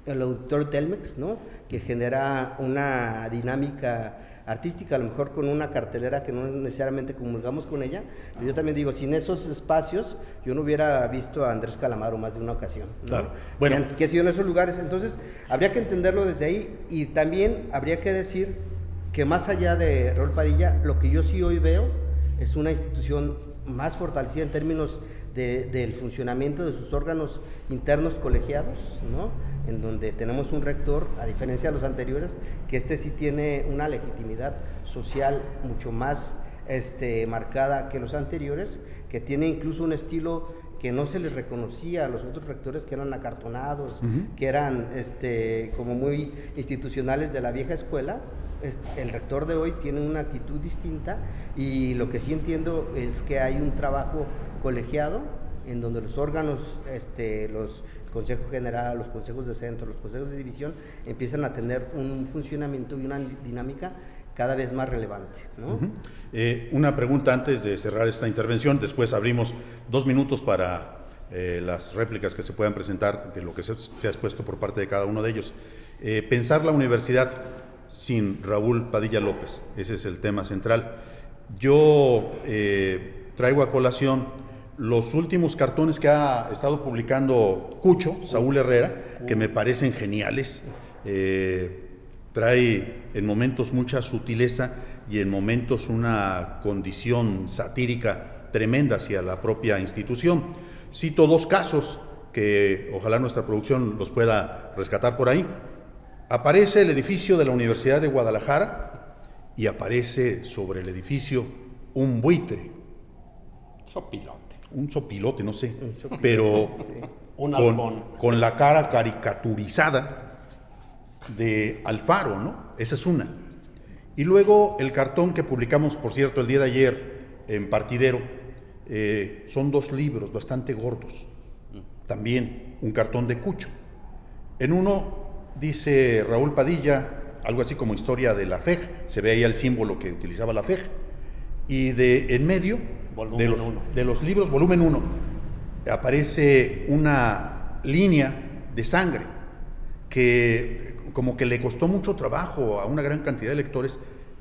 [SPEAKER 3] auditorio Telmex, ¿no? Que genera una dinámica artística, a lo mejor con una cartelera que no necesariamente comulgamos con ella, pero yo también digo, sin esos espacios yo no hubiera visto a Andrés Calamaro más de una ocasión, ¿no?
[SPEAKER 1] Claro. Bueno,
[SPEAKER 3] que ha sido en esos lugares. Entonces habría que entenderlo desde ahí, y también habría que decir que más allá de Raúl Padilla, lo que yo sí hoy veo es una institución más fortalecida en términos del funcionamiento de sus órganos internos colegiados, ¿no? En donde tenemos un rector, a diferencia de los anteriores, que sí tiene una legitimidad social mucho más marcada que los anteriores, que tiene incluso un estilo que no se les reconocía a los otros rectores, que eran acartonados, que eran como muy institucionales de la vieja escuela. El rector de hoy tiene una actitud distinta, y lo que sí entiendo es que hay un trabajo colegiado en donde los órganos, los Consejo General, los consejos de centro, los consejos de división empiezan a tener un funcionamiento y una dinámica cada vez más relevante, ¿no?
[SPEAKER 1] Una pregunta antes de cerrar esta intervención, después abrimos 2 minutos para las réplicas que se puedan presentar de lo que se ha expuesto por parte de cada uno de ellos. Pensar la universidad sin Raúl Padilla López, ese es el tema central. Yo traigo a colación los últimos cartones que ha estado publicando Cucho, Saúl Herrera, que me parecen geniales. Trae en momentos mucha sutileza y en momentos una condición satírica tremenda hacia la propia institución. Cito 2 casos que ojalá nuestra producción los pueda rescatar por ahí. Aparece el edificio de la Universidad de Guadalajara y aparece sobre el edificio un buitre. Un sopilote, no sé, pero
[SPEAKER 4] un halcón.
[SPEAKER 1] Con la cara caricaturizada de Alfaro, ¿no? Esa es una. Y luego el cartón que publicamos, por cierto, el día de ayer en Partidero, son 2 libros bastante gordos, también un cartón de Cucho. En uno dice Raúl Padilla, algo así como historia de la FEG, se ve ahí el símbolo que utilizaba la FEG, y en medio de los libros, volumen 1, aparece una línea de sangre que como que le costó mucho trabajo a una gran cantidad de lectores,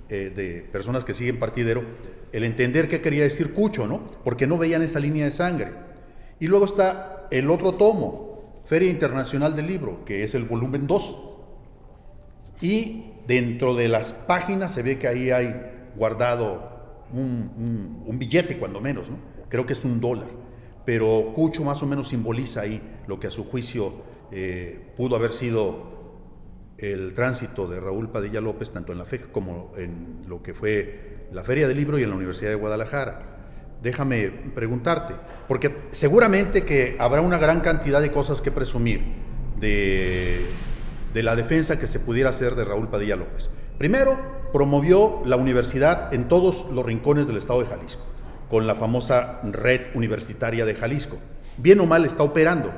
[SPEAKER 1] de personas que siguen Partidero, el entender qué quería decir Cucho, ¿no? Porque no veían esa línea de sangre. Y luego está el otro tomo, Feria Internacional del Libro, que es el volumen 2. Y dentro de las páginas se ve que ahí hay guardado un billete, cuando menos, ¿no? Creo que es $1. Pero Cucho más o menos simboliza ahí lo que a su juicio pudo haber sido el tránsito de Raúl Padilla López, tanto en la FEG como en lo que fue la Feria del Libro y en la Universidad de Guadalajara. Déjame preguntarte, porque seguramente que habrá una gran cantidad de cosas que presumir de la defensa que se pudiera hacer de Raúl Padilla López. Primero, promovió la universidad en todos los rincones del estado de Jalisco, con la famosa Red Universitaria de Jalisco. Bien o mal está operando.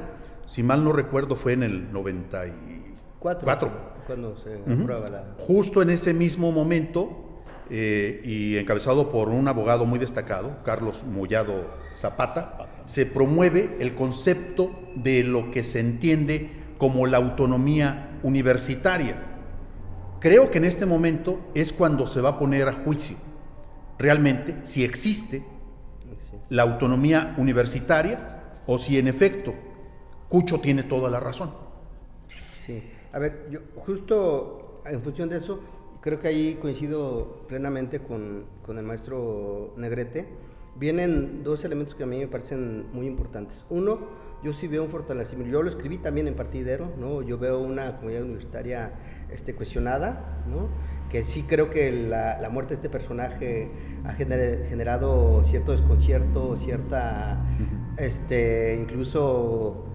[SPEAKER 1] Si mal no recuerdo, fue en el 94.
[SPEAKER 3] Cuando se aprueba la...
[SPEAKER 1] Justo en ese mismo momento, y encabezado por un abogado muy destacado, Carlos Mollado Zapata, se promueve el concepto de lo que se entiende como la autonomía universitaria. Creo que en este momento es cuando se va a poner a juicio realmente si existe la autonomía universitaria o si en efecto Cucho tiene toda la razón.
[SPEAKER 3] Sí, a ver, yo justo en función de eso, creo que ahí coincido plenamente con el maestro Negrete. Vienen dos elementos que a mí me parecen muy importantes. Uno, yo sí veo un fortalecimiento, yo lo escribí también en Partidero, ¿no? Yo veo una comunidad universitaria cuestionada, ¿no? Que sí creo que la muerte de este personaje ha generado cierto desconcierto, cierta, incluso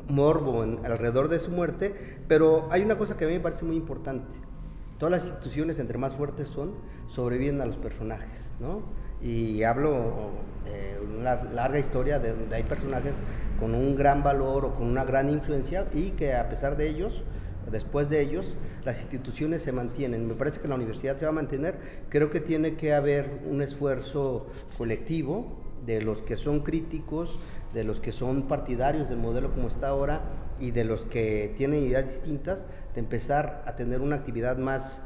[SPEAKER 3] morbo alrededor de su muerte, pero hay una cosa que a mí me parece muy importante. Todas las instituciones, entre más fuertes son, sobreviven a los personajes, ¿no? Y hablo de una larga historia de donde hay personajes con un gran valor o con una gran influencia y que a pesar de ellos, después de ellos, las instituciones se mantienen. Me parece que la universidad se va a mantener. Creo que tiene que haber un esfuerzo colectivo de los que son críticos, de los que son partidarios del modelo como está ahora y de los que tienen ideas distintas, de empezar a tener una actividad más,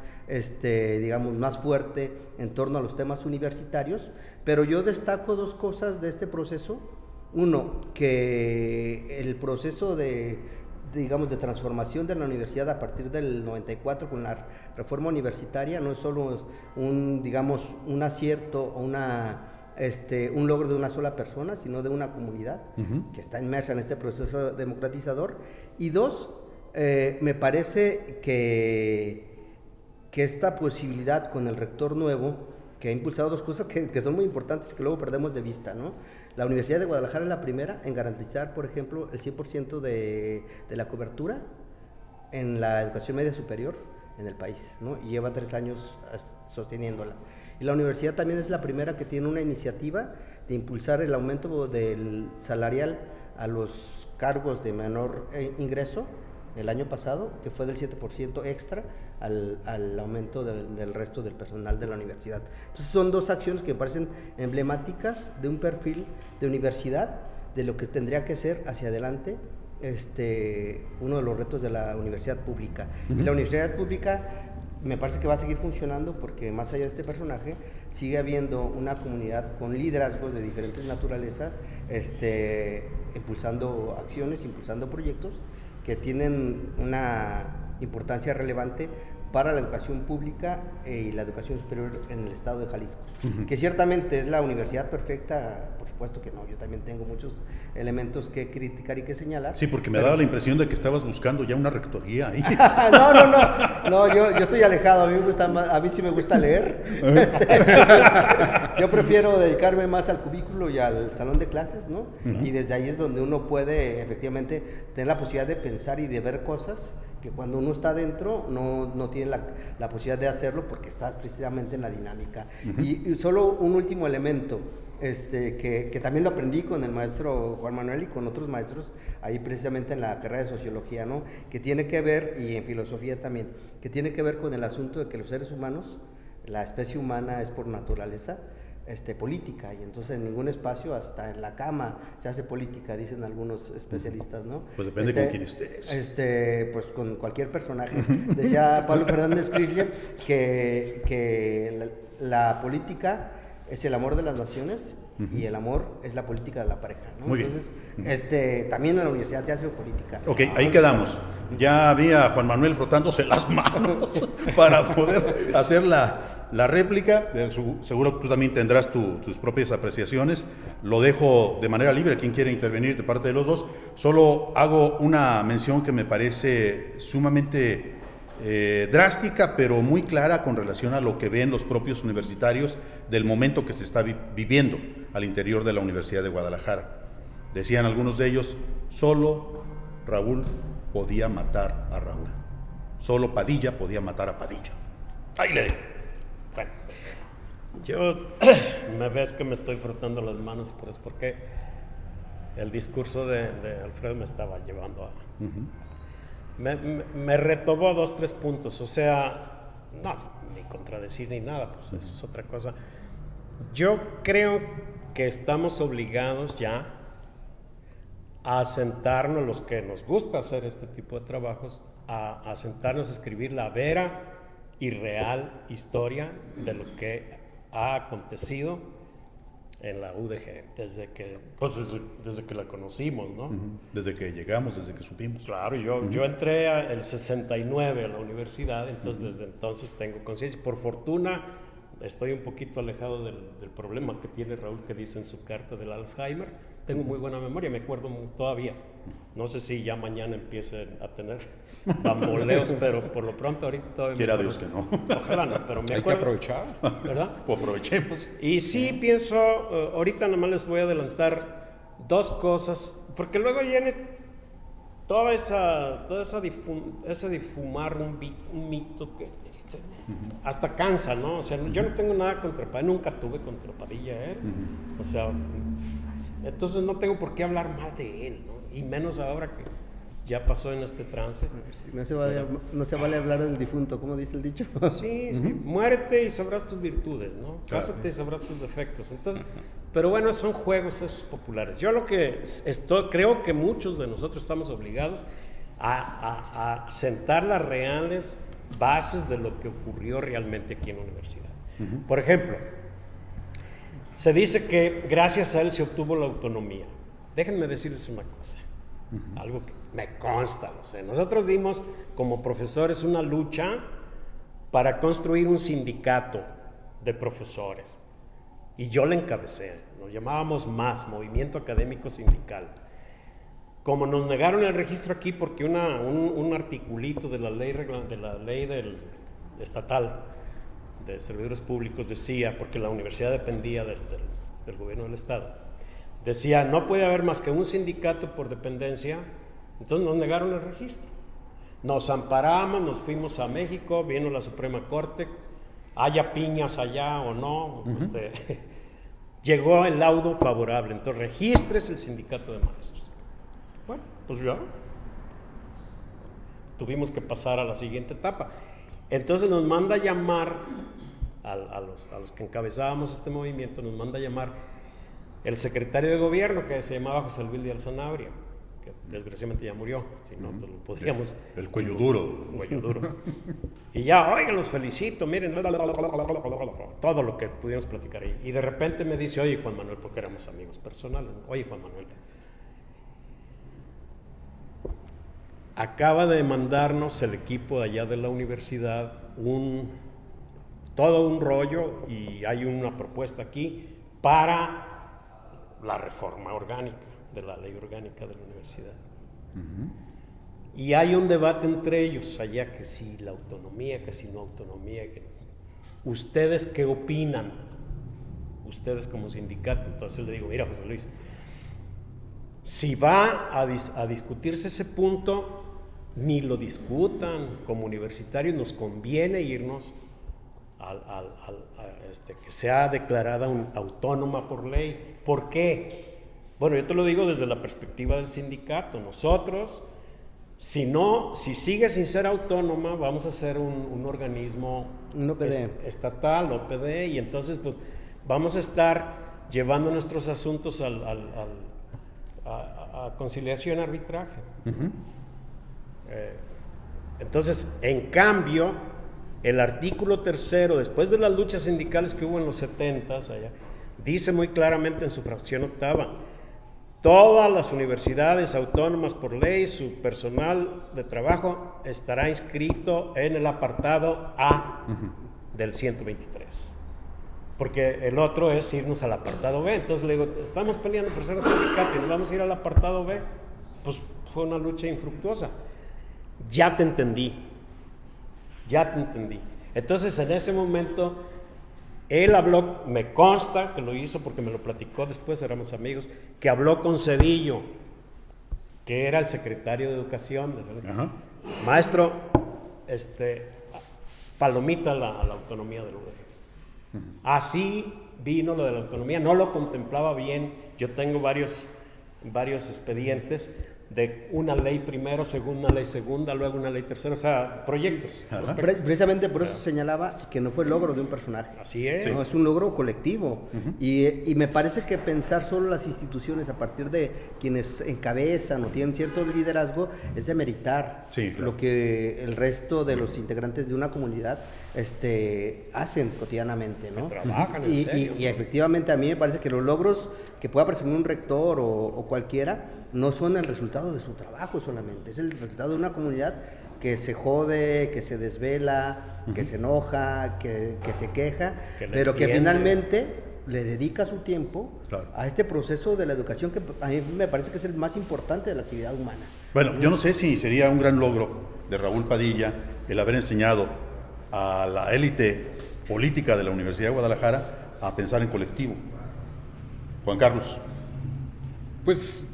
[SPEAKER 3] digamos, más fuerte en torno a los temas universitarios. Pero yo destaco dos cosas de este proceso. Uno, que el proceso digamos, de transformación de la universidad a partir del 94 con la reforma universitaria no es solo digamos, un acierto o un logro de una sola persona, sino de una comunidad que está inmersa en este proceso democratizador. Y dos, me parece que esta posibilidad con el rector nuevo, que ha impulsado dos cosas que son muy importantes y que luego perdemos de vista, ¿no? La Universidad de Guadalajara es la primera en garantizar, por ejemplo, el 100% de la cobertura en la educación media superior en el país, ¿no? Y lleva 3 años sosteniéndola. Y la universidad también es la primera que tiene una iniciativa de impulsar el aumento del salarial a los cargos de menor ingreso el año pasado, que fue del 7% extra al aumento del resto del personal de la universidad. Entonces son dos acciones que me parecen emblemáticas de un perfil de universidad, de lo que tendría que ser hacia adelante uno de los retos de la universidad pública. Y la universidad pública me parece que va a seguir funcionando porque más allá de este personaje sigue habiendo una comunidad con liderazgos de diferentes naturalezas, impulsando acciones, impulsando proyectos que tienen una importancia relevante para la educación pública y la educación superior en el estado de Jalisco, que ciertamente es la universidad perfecta, por supuesto que no, yo también tengo muchos elementos que criticar y que señalar.
[SPEAKER 1] Sí, porque me daba la impresión de que estabas buscando ya una rectoría ahí.
[SPEAKER 3] No, yo estoy alejado, a mí sí me gusta leer, yo prefiero dedicarme más al cubículo y al salón de clases, ¿no? Y desde ahí es donde uno puede efectivamente tener la posibilidad de pensar y de ver cosas que cuando uno está dentro no tiene la posibilidad de hacerlo porque está precisamente en la dinámica. Y solo un último elemento, que también lo aprendí con el maestro Juan Manuel y con otros maestros ahí precisamente en la carrera de sociología, ¿no? Que tiene que ver, y en filosofía también, que tiene que ver con el asunto de que los seres humanos, la especie humana es por naturaleza política, y entonces en ningún espacio, hasta en la cama, se hace política, dicen algunos especialistas, ¿no?
[SPEAKER 1] Pues depende con quién estés.
[SPEAKER 3] Pues con cualquier personaje. Decía Pablo Fernández Crisle que la política es el amor de las naciones y el amor es la política de la pareja, ¿no?
[SPEAKER 1] Muy bien.
[SPEAKER 3] Entonces, también en la universidad se hace política.
[SPEAKER 1] Ok, ahí quedamos. Ya había Juan Manuel frotándose las manos para poder hacer la réplica. Seguro tú también tendrás tus propias apreciaciones. Lo dejo de manera libre, quien quiere intervenir de parte de los dos. Solo hago una mención que me parece sumamente drástica, pero muy clara con relación a lo que ven los propios universitarios del momento que se está viviendo al interior de la Universidad de Guadalajara. Decían algunos de ellos, solo Raúl podía matar a Raúl. Solo Padilla podía matar a Padilla. Ahí le dejo.
[SPEAKER 4] Bueno, yo me ves que me estoy frotando las manos, pero es porque el discurso de Alfredo me estaba llevando a... Me retomó 2-3 puntos, o sea, no, ni contradecir ni nada, pues eso es otra cosa. Yo creo que estamos obligados ya a sentarnos, los que nos gusta hacer este tipo de trabajos, a sentarnos a escribir la vera y real historia de lo que ha acontecido en la UDG, desde que la conocimos, ¿no?
[SPEAKER 1] Desde que llegamos, desde que supimos.
[SPEAKER 4] Claro, yo entré el 69 a la universidad, entonces desde entonces tengo conciencia. Por fortuna estoy un poquito alejado del problema que tiene Raúl, que dice en su carta del Alzheimer. Tengo muy buena memoria, me acuerdo todavía. No sé si ya mañana empiece a tener bamboleos, pero por lo pronto ahorita todavía
[SPEAKER 1] Quiera Dios que no.
[SPEAKER 4] Ojalá no, pero me acuerdo.
[SPEAKER 2] Hay que aprovechar.
[SPEAKER 4] ¿Verdad?
[SPEAKER 1] O aprovechemos.
[SPEAKER 4] Y sí pienso, ahorita nomás les voy a adelantar dos cosas, porque luego viene ese difumar un mito que hasta cansa, ¿no? O sea, yo no tengo nada contra Padilla, nunca tuve contra Padilla, ¿eh? O sea, entonces no tengo por qué hablar mal de él, ¿no? Y menos ahora que ya pasó en este trance.
[SPEAKER 3] No se vale hablar del difunto, ¿cómo dice el dicho?
[SPEAKER 4] Sí, muérete y sabrás tus virtudes, ¿no? Cásate y sabrás tus defectos. Entonces, pero bueno, son juegos esos populares. Yo lo que creo que muchos de nosotros estamos obligados a sentar las reales bases de lo que ocurrió realmente aquí en la universidad. Por ejemplo, se dice que gracias a él se obtuvo la autonomía. Déjenme decirles una cosa, algo que me consta, lo sé. Nosotros dimos como profesores una lucha para construir un sindicato de profesores y yo le encabecé, nos llamábamos MAS, Movimiento Académico Sindical. Como nos negaron el registro aquí porque un articulito de la ley estatal de servidores públicos decía, porque la universidad dependía del gobierno del estado, decía no puede haber más que un sindicato por dependencia, entonces nos negaron el registro. Nos amparamos, nos fuimos a México, vino la Suprema Corte, haya piñas allá o no, llegó el laudo favorable, entonces registres el sindicato de maestros. Bueno, pues ya tuvimos que pasar a la siguiente etapa. Entonces nos manda a llamar a los que encabezábamos este movimiento, nos manda a llamar el secretario de gobierno, que se llamaba José Luis Díaz Sanabria, que desgraciadamente ya murió, si no, pues lo podríamos...
[SPEAKER 1] El cuello duro.
[SPEAKER 4] Cuello duro. Y ya, oigan, los felicito, miren, todo lo que pudimos platicar ahí. Y de repente me dice, oye, Juan Manuel, porque éramos amigos personales, oye, Juan Manuel, acaba de mandarnos el equipo de allá de la universidad todo un rollo y hay una propuesta aquí para la reforma orgánica de la ley orgánica de la universidad. Y hay un debate entre ellos allá, que si la autonomía, que si no autonomía. ¿Ustedes qué opinan? Ustedes como sindicato. Entonces le digo, mira, José Luis, si va a discutirse ese punto, ni lo discutan. Como universitarios nos conviene irnos que sea declarada autónoma por ley. ¿Por qué? Bueno, yo te lo digo desde la perspectiva del sindicato. Nosotros, si sigue sin ser autónoma, vamos a ser un organismo estatal, OPD, y entonces pues vamos a estar llevando nuestros asuntos a conciliación, arbitraje. Entonces, en cambio, el artículo 3, después de las luchas sindicales que hubo en los 70s allá, dice muy claramente en su fracción 8ª, todas las universidades autónomas por ley, su personal de trabajo estará inscrito en el apartado A del 123. Porque el otro es irnos al apartado B. Entonces le digo, estamos peleando por ser un sindicato y nos vamos a ir al apartado B. Pues fue una lucha infructuosa. Ya te entendí. Entonces en ese momento él habló, me consta que lo hizo porque me lo platicó después, éramos amigos, que habló con Cedillo, que era el secretario de Educación. Maestro, palomita a la autonomía del UDG. Así vino lo de la autonomía, no lo contemplaba bien. Yo tengo varios expedientes de una ley primero, según una ley segunda, luego una ley tercera, o sea, proyectos.
[SPEAKER 3] Precisamente por eso señalaba que no fue logro de un personaje.
[SPEAKER 4] Así es.
[SPEAKER 3] No, es un logro colectivo. Y me parece que pensar solo las instituciones a partir de quienes encabezan o tienen cierto liderazgo es demeritar lo que el resto de los integrantes de una comunidad hacen cotidianamente, ¿no?
[SPEAKER 4] Trabajan en serio.
[SPEAKER 3] Y efectivamente a mí me parece que los logros que pueda presumir un rector o cualquiera no son el resultado de su trabajo solamente, es el resultado de una comunidad que se jode, que se desvela, que se enoja, que se queja, pero que finalmente le dedica su tiempo a este proceso de la educación que a mí me parece que es el más importante de la actividad humana.
[SPEAKER 1] Bueno, yo no sé si sería un gran logro de Raúl Padilla el haber enseñado a la élite política de la Universidad de Guadalajara a pensar en colectivo. Juan Carlos.
[SPEAKER 2] Pues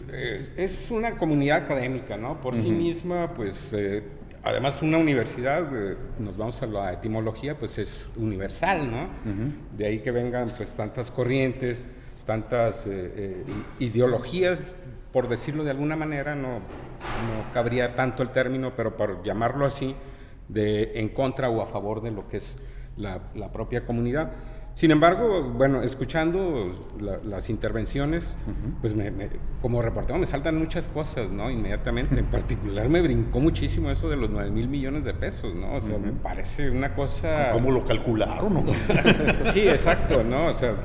[SPEAKER 2] es una comunidad académica, ¿no? Por sí misma, pues además una universidad, nos vamos a la etimología, pues es universal, ¿no? De ahí que vengan pues tantas corrientes, tantas ideologías, por decirlo de alguna manera, no cabría tanto el término, pero por llamarlo así, en contra o a favor de lo que es la propia comunidad. Sin embargo, bueno, escuchando las intervenciones, pues como reportero me saltan muchas cosas, ¿no? Inmediatamente. En particular me brincó muchísimo eso de los 9,000 millones de pesos, ¿no? O sea, me parece una cosa...
[SPEAKER 1] ¿Cómo lo calcularon? ¿No?
[SPEAKER 2] Sí, exacto, ¿no? O sea,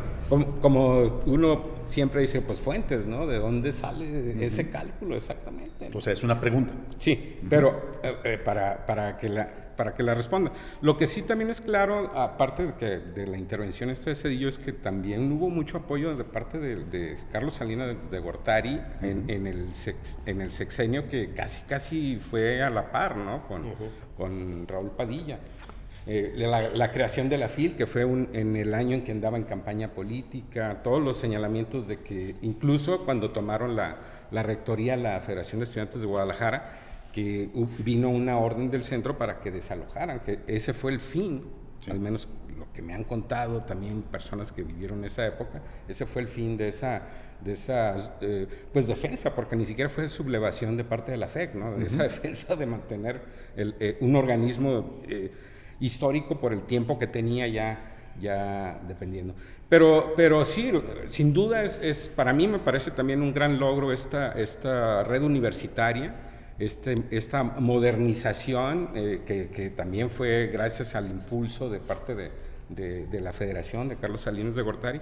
[SPEAKER 2] como uno siempre dice, pues fuentes, ¿no? ¿De dónde sale ese cálculo exactamente?
[SPEAKER 1] O sea, es una pregunta.
[SPEAKER 2] Sí, pero para que la responda. Lo que sí también es claro, aparte de la intervención de Zedillo, es que también hubo mucho apoyo de parte de Carlos Salinas de Gortari en el sexenio, que casi fue a la par, ¿no? Con Raúl Padilla. La creación de la FIL, que fue en el año en que andaba en campaña política, todos los señalamientos de que incluso cuando tomaron la rectoría, la Federación de Estudiantes de Guadalajara, que vino una orden del centro para que desalojaran, que ese fue el fin, al menos lo que me han contado también personas que vivieron esa época, ese fue el fin de esa pues defensa, porque ni siquiera fue sublevación de parte de la FEC, ¿no? De esa defensa de mantener un organismo histórico por el tiempo que tenía ya dependiendo. Pero sí, sin duda para mí me parece también un gran logro esta red universitaria, esta modernización que también fue gracias al impulso de parte de la Federación de Carlos Salinas de Gortari.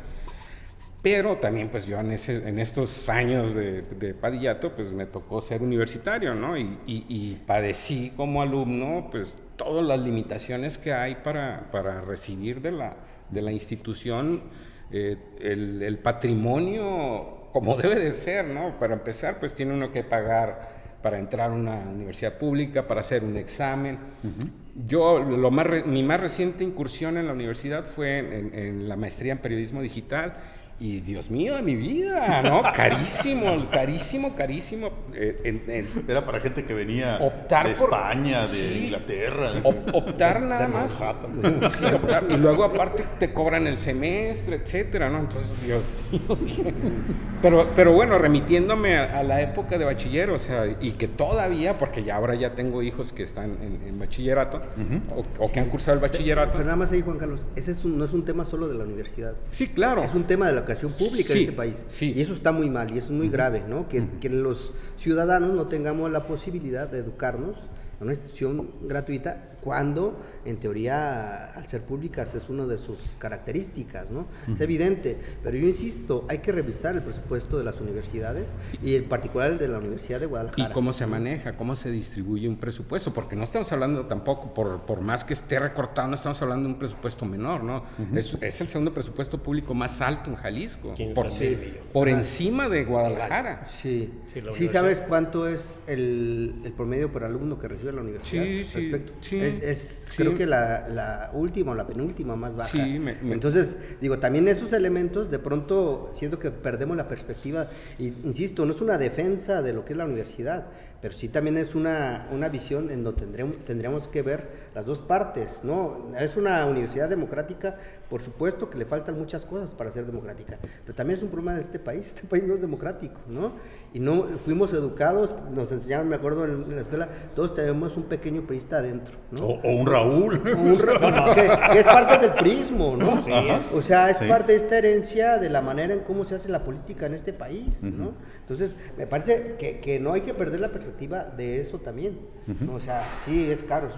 [SPEAKER 2] Pero también pues yo en estos años de Padillato pues me tocó ser universitario, ¿no? Y padecí como alumno pues todas las limitaciones que hay para recibir de la institución el patrimonio como debe de ser, ¿no? Para empezar pues tiene uno que pagar para entrar a una universidad pública, para hacer un examen. Yo, mi más reciente incursión en la universidad fue en la maestría en periodismo digital. Y Dios mío de mi vida, ¿no? Carísimo.
[SPEAKER 1] Era para gente que venía
[SPEAKER 2] de
[SPEAKER 1] España, de Inglaterra.
[SPEAKER 2] Optar nada más. Sí, optar. Y luego aparte te cobran el semestre, etcétera, ¿no? Entonces, Dios mío. Pero bueno, remitiéndome a la época de bachiller, o sea, y que todavía, porque ahora ya tengo hijos que están en bachillerato, o que han cursado el bachillerato.
[SPEAKER 3] Pero nada más ahí, Juan Carlos, ese no es un tema solo de la universidad.
[SPEAKER 2] Sí, claro.
[SPEAKER 3] Es un tema de la educación pública en este país. Sí. Y eso está muy mal y eso es muy grave, ¿no? Que los ciudadanos no tengamos la posibilidad de educarnos en una institución gratuita cuando, en teoría, al ser públicas es una de sus características, ¿no? Es evidente, pero yo insisto, hay que revisar el presupuesto de las universidades y en particular el de la Universidad de Guadalajara.
[SPEAKER 2] Y cómo se maneja, cómo se distribuye un presupuesto, porque no estamos hablando tampoco, por más que esté recortado, no estamos hablando de un presupuesto menor, ¿no? Es el segundo presupuesto público más alto en Jalisco, por encima de Guadalajara.
[SPEAKER 3] Sí, ¿sabes cuánto es el promedio por alumno que recibe la universidad respecto.
[SPEAKER 2] Sí,
[SPEAKER 3] creo que la última o la penúltima más baja.
[SPEAKER 2] Sí,
[SPEAKER 3] Entonces, digo, también esos elementos, de pronto siento que perdemos la perspectiva, y insisto, no es una defensa de lo que es la universidad, pero sí también es una visión en donde tendríamos que ver las dos partes, ¿no? Es una universidad democrática, por supuesto que le faltan muchas cosas para ser democrática, pero también es un problema de este país no es democrático, ¿no? Y no fuimos educados, nos enseñaron, me acuerdo en la escuela, todos tenemos un pequeño priista adentro, ¿no?
[SPEAKER 1] O un Raúl.
[SPEAKER 3] Que es parte del prismo, ¿no?
[SPEAKER 4] Sí,
[SPEAKER 3] o sea, es parte de esta herencia de la manera en cómo se hace la política en este país, ¿no? Entonces, me parece que no hay que perder la perspectiva de eso también, ¿no? O sea, sí, es caro,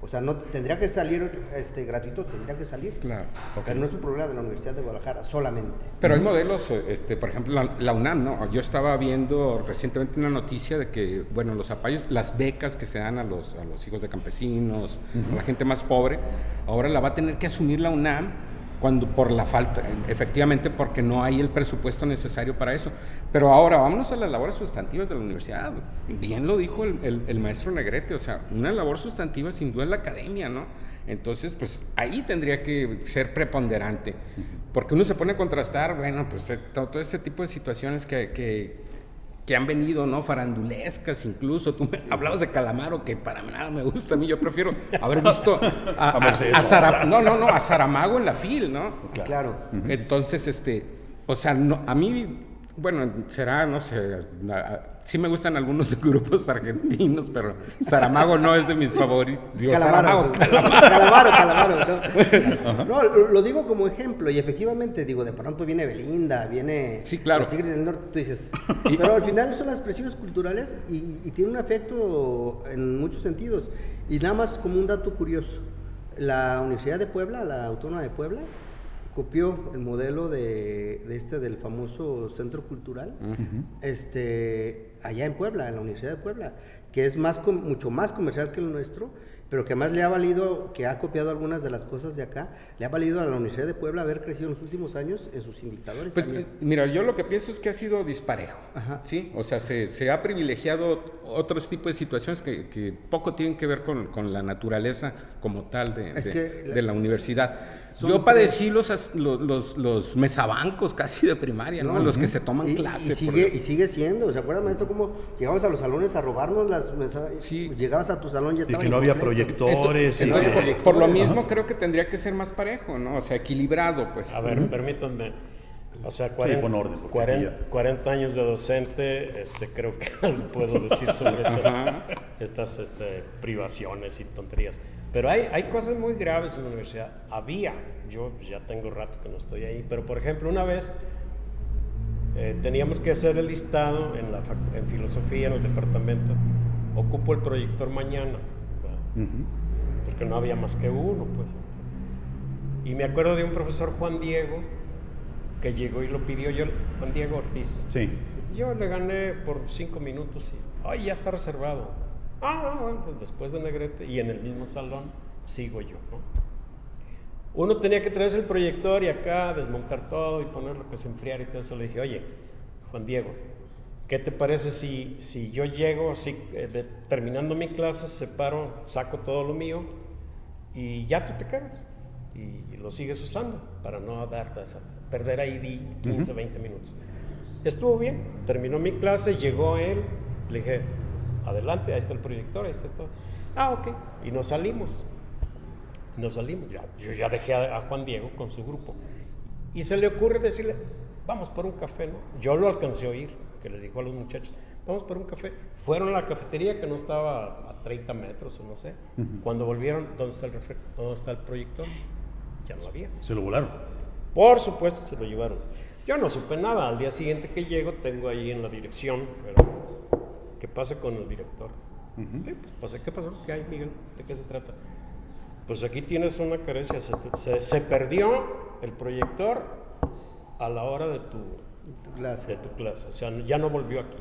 [SPEAKER 3] o sea, no tendría que salir gratuito, tendría que salir.
[SPEAKER 2] Claro.
[SPEAKER 3] Pero no es un problema de la Universidad de Guadalajara solamente.
[SPEAKER 2] Pero hay modelos, por ejemplo, la UNAM, ¿no? Yo estaba viendo recientemente una noticia de que, bueno, los apoyos, las becas que se dan a los hijos de campesinos, a la gente más pobre, ahora la va a tener que asumir la UNAM por la falta, efectivamente, porque no hay el presupuesto necesario para eso. Pero ahora, vámonos a las labores sustantivas de la universidad. Bien lo dijo el maestro Negrete, o sea, una labor sustantiva sin duda es la academia, ¿no? Entonces, pues ahí tendría que ser preponderante, porque uno se pone a contrastar, bueno, pues todo ese tipo de situaciones que han venido, ¿no? Farandulescas incluso. Tú me hablabas de Calamaro, que para nada me gusta a mí. Yo prefiero haber visto a Saramago en la FIL, ¿no?
[SPEAKER 3] Claro.
[SPEAKER 2] Entonces, o sea, no, a mí, bueno, será, no sé, sí me gustan algunos grupos argentinos, pero Saramago no es de mis favoritos.
[SPEAKER 3] Calamaro. No, lo digo como ejemplo, y efectivamente, digo, de pronto viene Belinda, viene
[SPEAKER 2] sí, claro.
[SPEAKER 3] Los Tigres del Norte, tú dices, pero al final son las expresiones culturales y tiene un afecto en muchos sentidos. Y nada más como un dato curioso, la Universidad de Puebla, la Autónoma de Puebla, copió el modelo del famoso centro cultural, allá en Puebla, en la Universidad de Puebla, que es mucho más comercial que el nuestro, pero que además le ha valido, que ha copiado algunas de las cosas de acá, le ha valido a la Universidad de Puebla haber crecido en los últimos años en sus indicadores.
[SPEAKER 2] Pues, mira, yo lo que pienso es que ha sido disparejo, ¿sí? O sea, se ha privilegiado otros tipos de situaciones que poco tienen que ver con la naturaleza como tal de la universidad. Yo padecí los mesabancos casi de primaria, ¿no? Los que se toman clases.
[SPEAKER 3] Y sigue siendo. ¿Se acuerdan, maestro, cómo llegamos a los salones a robarnos las mensajes?
[SPEAKER 2] Sí.
[SPEAKER 3] Llegabas a tu salón y ya estaba.
[SPEAKER 1] Y que no había proyectores.
[SPEAKER 2] Entonces, por lo mismo creo que tendría que ser más parejo, ¿no? O sea, equilibrado, pues.
[SPEAKER 4] A ver, permítanme. O sea, 40 años de docente, creo que algo puedo decir sobre estas privaciones y tonterías. Pero hay cosas muy graves en la universidad. Yo ya tengo rato que no estoy ahí, pero por ejemplo, una vez teníamos que hacer el listado en filosofía, en el departamento. Ocupo el proyector mañana, porque no había más que uno, pues. Y me acuerdo de un profesor, Juan Diego, que llegó y lo pidió, Juan Diego Ortiz.
[SPEAKER 1] Sí.
[SPEAKER 4] Yo le gané por 5 minutos y ya está reservado. Bueno, pues después de Negrete y en el mismo salón sigo yo, ¿no? Uno tenía que traerse el proyector y acá desmontar todo y ponerlo que se enfriara y todo eso. Le dije, oye, Juan Diego, ¿qué te parece si yo llego así, terminando mi clase, separo, saco todo lo mío y ya tú te quedas y lo sigues usando para no perder ahí 15, 20 minutos? Estuvo bien, terminó mi clase, llegó él, le dije, adelante, ahí está el proyector, ahí está todo. Ok, y nos salimos, yo ya dejé a Juan Diego con su grupo, y se le ocurre decirle, vamos por un café, ¿no? Yo lo alcancé a oír, que les dijo a los muchachos, vamos por un café. Fueron a la cafetería que no estaba a 30 metros o no sé. Cuando volvieron, ¿dónde está el proyector? Ya no había.
[SPEAKER 1] ¿Se lo volaron?
[SPEAKER 4] Por supuesto que se lo llevaron. Yo no supe nada. Al día siguiente que llego, tengo ahí en la dirección, pero ¿qué pasa con el director? Pues, ¿qué pasó? ¿Qué hay, Miguel? ¿De qué se trata? Pues aquí tienes una carencia. Se perdió el proyector a la hora de tu clase. O sea, ya no volvió aquí.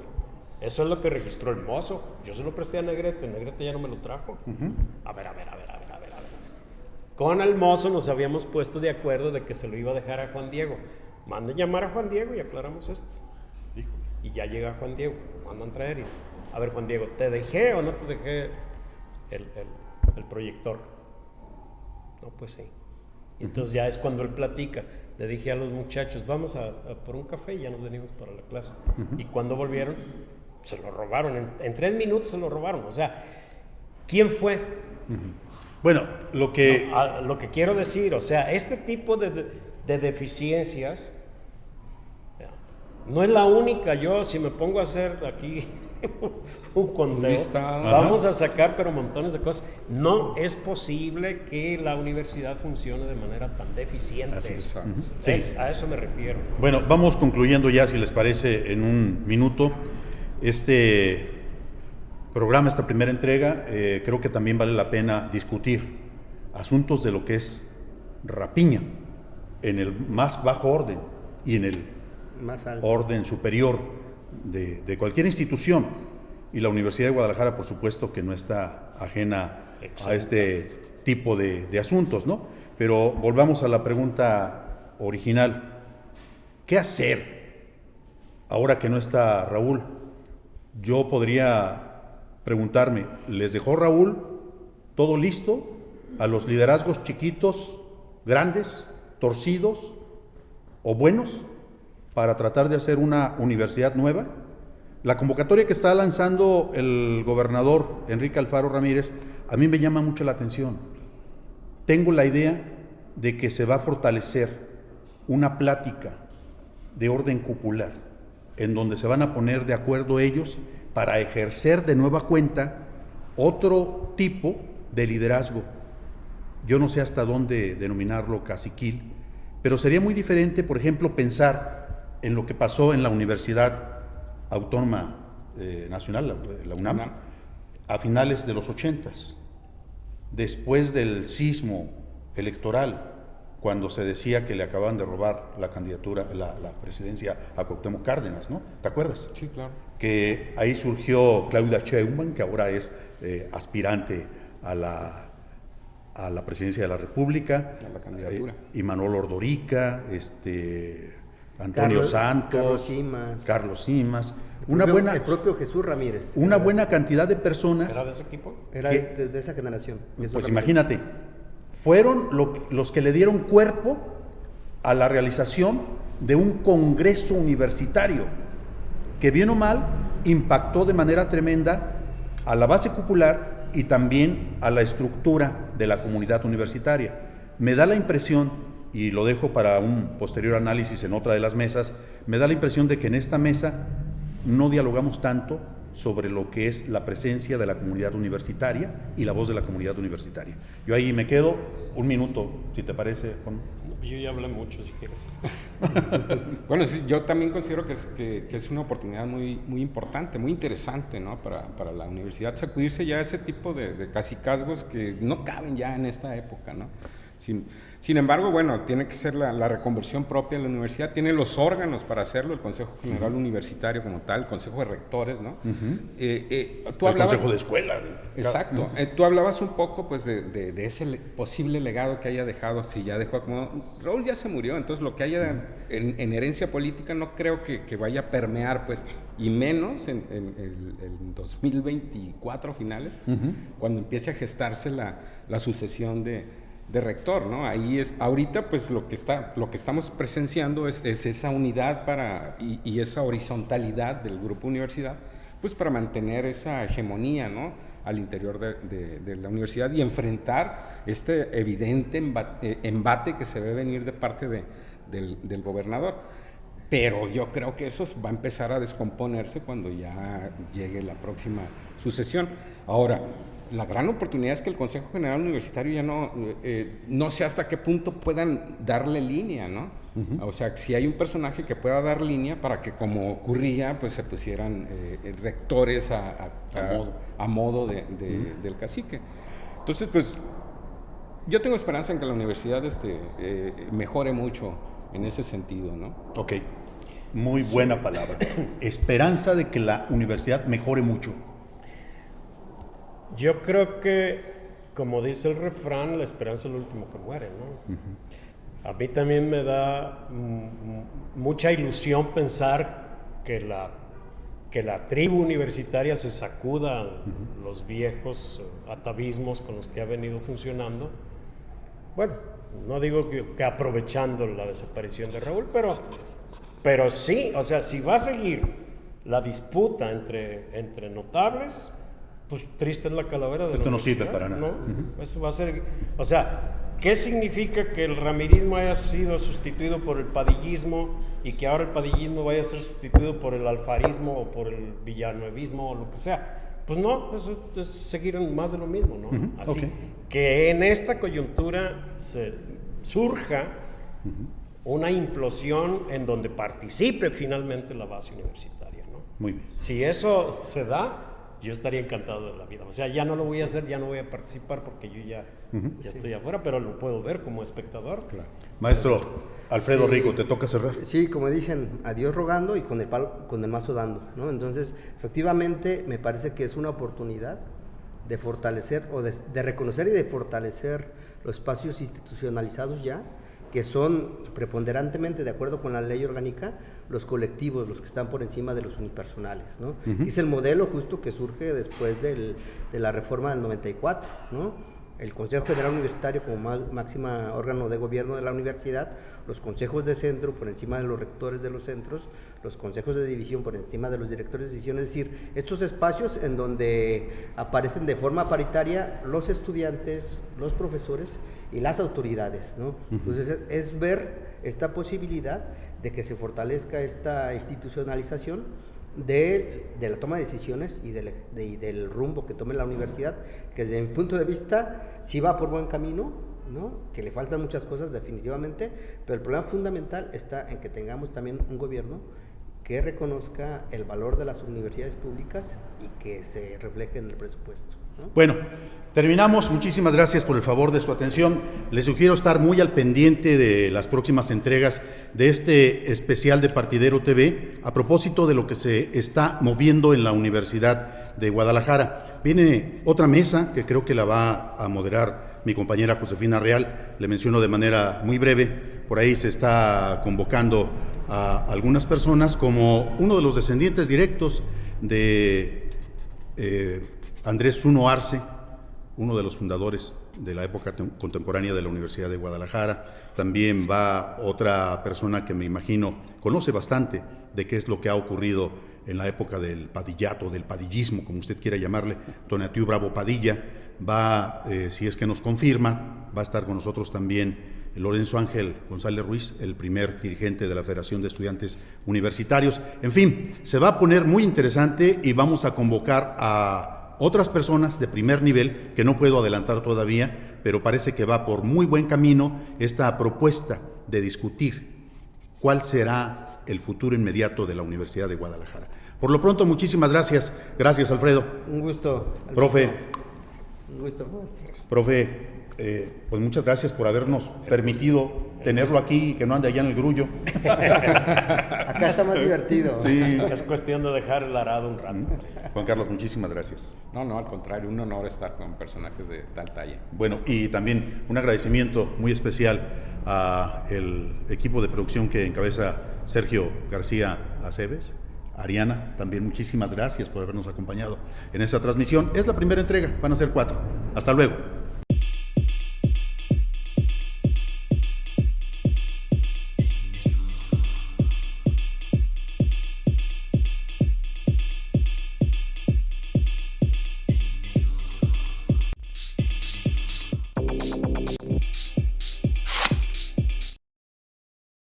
[SPEAKER 4] Eso es lo que registró el mozo. Yo se lo presté a Negrete. Negrete ya no me lo trajo. A ver. Con el mozo nos habíamos puesto de acuerdo de que se lo iba a dejar a Juan Diego. Manden llamar a Juan Diego y aclaramos esto. Y ya llega Juan Diego, mandan traer y dice, a ver, Juan Diego, ¿te dejé o no te dejé el proyector. No, pues sí. Y entonces ya es cuando él platica. Le dije a los muchachos, vamos a por un café y ya nos venimos para la clase. Y cuando volvieron, se lo robaron. En 3 minutos se lo robaron. O sea, ¿quién fue?
[SPEAKER 1] Bueno, lo que
[SPEAKER 4] quiero decir, o sea, este tipo de deficiencias no es la única. Yo, si me pongo a hacer aquí un conteo, vamos a sacar pero montones de cosas. No es posible que la universidad funcione de manera tan deficiente.
[SPEAKER 1] Así es.
[SPEAKER 4] Sí. A eso me refiero.
[SPEAKER 1] Bueno, vamos concluyendo ya, si les parece, en un minuto. Este programa, esta primera entrega, creo que también vale la pena discutir asuntos de lo que es rapiña en el más bajo orden y en el
[SPEAKER 3] más alto
[SPEAKER 1] orden superior de cualquier institución. Y la Universidad de Guadalajara, por supuesto, que no está ajena a este tipo de asuntos, ¿no? Pero volvamos a la pregunta original. ¿Qué hacer ahora que no está Raúl? Yo podría preguntarme, ¿les dejó Raúl todo listo a los liderazgos chiquitos, grandes, torcidos o buenos para tratar de hacer una universidad nueva? La convocatoria que está lanzando el gobernador Enrique Alfaro Ramírez a mí me llama mucho la atención. Tengo la idea de que se va a fortalecer una plática de orden cupular en donde se van a poner de acuerdo ellos para ejercer de nueva cuenta otro tipo de liderazgo. Yo no sé hasta dónde denominarlo caciquil, pero sería muy diferente, por ejemplo, pensar en lo que pasó en la Universidad Autónoma Nacional, la UNAM, a finales de los 80s, después del sismo electoral, cuando se decía que le acababan de robar la candidatura, la presidencia a Cuauhtémoc Cárdenas, ¿no? ¿Te acuerdas?
[SPEAKER 2] Sí, claro.
[SPEAKER 1] Que ahí surgió Claudia Sheinbaum, que ahora es aspirante a la presidencia de la República,
[SPEAKER 2] a la candidatura.
[SPEAKER 1] Y Manuel Ordorica, Antonio Santos, Carlos Simas,
[SPEAKER 3] el propio Jesús Ramírez.
[SPEAKER 1] Una buena cantidad de personas.
[SPEAKER 4] ¿Era de ese equipo?
[SPEAKER 3] Era de esa generación.
[SPEAKER 1] Pues Ramírez. Imagínate, fueron los que le dieron cuerpo a la realización de un congreso universitario que, bien o mal, impactó de manera tremenda a la base cupular y también a la estructura de la comunidad universitaria. Me da la impresión, y lo dejo para un posterior análisis en otra de las mesas, me da la impresión de que en esta mesa no dialogamos tanto sobre lo que es la presencia de la comunidad universitaria y la voz de la comunidad universitaria. Yo ahí me quedo un minuto, si te parece, Juan.
[SPEAKER 4] Yo ya hablé mucho, si quieres.
[SPEAKER 2] Bueno, sí, yo también considero que es una oportunidad muy, muy importante, muy interesante, ¿no? Para la universidad sacudirse ya ese tipo de cacicazgos que no caben ya en esta época, ¿no? Sin embargo, bueno, tiene que ser la reconversión propia de la universidad, tiene los órganos para hacerlo, el Consejo General Universitario como tal, el Consejo de Rectores, ¿no?
[SPEAKER 1] Tú hablabas, Consejo de Escuela.
[SPEAKER 2] Exacto. Tú hablabas un poco, pues, de ese posible legado que haya dejado, si ya dejó como... Raúl ya se murió, entonces lo que haya en herencia política no creo que vaya a permear, pues, y menos en 2024 finales, cuando empiece a gestarse la sucesión de rector, ¿no? Ahí es, ahorita pues lo que estamos presenciando es esa unidad y esa horizontalidad del grupo universidad, pues para mantener esa hegemonía, ¿no? Al interior de la universidad y enfrentar este evidente embate que se ve venir de parte del gobernador. Pero yo creo que eso va a empezar a descomponerse cuando ya llegue la próxima sucesión. Ahora, la gran oportunidad es que el Consejo General Universitario ya no sé hasta qué punto puedan darle línea, ¿no? O sea, si hay un personaje que pueda dar línea para que, como ocurría, pues se pusieran rectores a modo del cacique. Entonces, pues, yo tengo esperanza en que la universidad mejore mucho en ese sentido, ¿no?
[SPEAKER 1] Ok, muy buena palabra. Esperanza de que la universidad mejore mucho.
[SPEAKER 4] Yo creo que, como dice el refrán, la esperanza es lo último que muere, ¿no? A mí también me da mucha ilusión pensar que que la tribu universitaria se sacuda los viejos atavismos con los que ha venido funcionando. Bueno, no digo que aprovechando la desaparición de Raúl, pero sí, o sea, si va a seguir la disputa entre notables, pues triste es la calavera de
[SPEAKER 1] esto
[SPEAKER 4] la
[SPEAKER 1] no sirve
[SPEAKER 4] universidad,
[SPEAKER 1] para nada.
[SPEAKER 4] ¿no? Eso va a ser, o sea, ¿qué significa que el ramirismo haya sido sustituido por el padillismo y que ahora el padillismo vaya a ser sustituido por el alfarismo o por el villanuevismo o lo que sea? Pues no, eso es seguir en más de lo mismo, ¿no? Así que en esta coyuntura surja una implosión en donde participe finalmente la base universitaria, ¿no?
[SPEAKER 1] Muy bien.
[SPEAKER 4] Si eso se da, yo estaría encantado de la vida. O sea, ya no lo voy a hacer, ya no voy a participar porque yo ya estoy afuera, pero lo puedo ver como espectador.
[SPEAKER 1] Claro. Maestro Alfredo Rico, ¿te toca cerrar?
[SPEAKER 3] Sí, como dicen, a Dios rogando y con el mazo dando, ¿no? Entonces, efectivamente, me parece que es una oportunidad de fortalecer o de reconocer y de fortalecer los espacios institucionalizados ya, que son preponderantemente, de acuerdo con la ley orgánica, los colectivos, los que están por encima de los unipersonales, ¿no? Es el modelo justo que surge después de la reforma del 94, ¿no? El Consejo General Universitario como máxima órgano de gobierno de la universidad, los consejos de centro por encima de los rectores de los centros, los consejos de división por encima de los directores de división, es decir, estos espacios en donde aparecen de forma paritaria los estudiantes, los profesores y las autoridades, ¿no? Entonces es ver esta posibilidad de que se fortalezca esta institucionalización de la toma de decisiones y del rumbo que tome la universidad, que desde mi punto de vista sí va por buen camino, ¿no? Que le faltan muchas cosas definitivamente, pero el problema fundamental está en que tengamos también un gobierno que reconozca el valor de las universidades públicas y que se refleje en el presupuesto, ¿no?
[SPEAKER 1] Bueno, terminamos. Muchísimas gracias por el favor de su atención. Les sugiero estar muy al pendiente de las próximas entregas de este especial de Partidero TV a propósito de lo que se está moviendo en la Universidad de Guadalajara. Viene otra mesa que creo que la va a moderar mi compañera Josefina Real. Le menciono de manera muy breve. Por ahí se está convocando a algunas personas como uno de los descendientes directos de Andrés Zuno Arce, uno de los fundadores de la época contemporánea de la Universidad de Guadalajara. También va otra persona que me imagino conoce bastante de qué es lo que ha ocurrido en la época del padillato, del padillismo, como usted quiera llamarle, Tonatiu Bravo Padilla. Va, si es que nos confirma, va a estar con nosotros también Lorenzo Ángel González Ruiz, el primer dirigente de la Federación de Estudiantes Universitarios. En fin, se va a poner muy interesante y vamos a convocar a otras personas de primer nivel, que no puedo adelantar todavía, pero parece que va por muy buen camino esta propuesta de discutir cuál será el futuro inmediato de la Universidad de Guadalajara. Por lo pronto, muchísimas gracias. Gracias, Alfredo.
[SPEAKER 3] Un gusto.
[SPEAKER 1] Profe.
[SPEAKER 3] Un gusto.
[SPEAKER 1] Profe, pues muchas gracias por habernos permitido tenerlo aquí y que no ande allá en el grullo.
[SPEAKER 3] Acá está más divertido.
[SPEAKER 1] Sí.
[SPEAKER 4] Es cuestión de dejar el arado un rato.
[SPEAKER 1] Juan Carlos, muchísimas gracias.
[SPEAKER 2] No, al contrario, un honor estar con personajes de tal talla.
[SPEAKER 1] Bueno, y también un agradecimiento muy especial al equipo de producción que encabeza Sergio García Aceves. Ariana, también muchísimas gracias por habernos acompañado en esta transmisión. Es la primera entrega, van a ser 4. Hasta luego.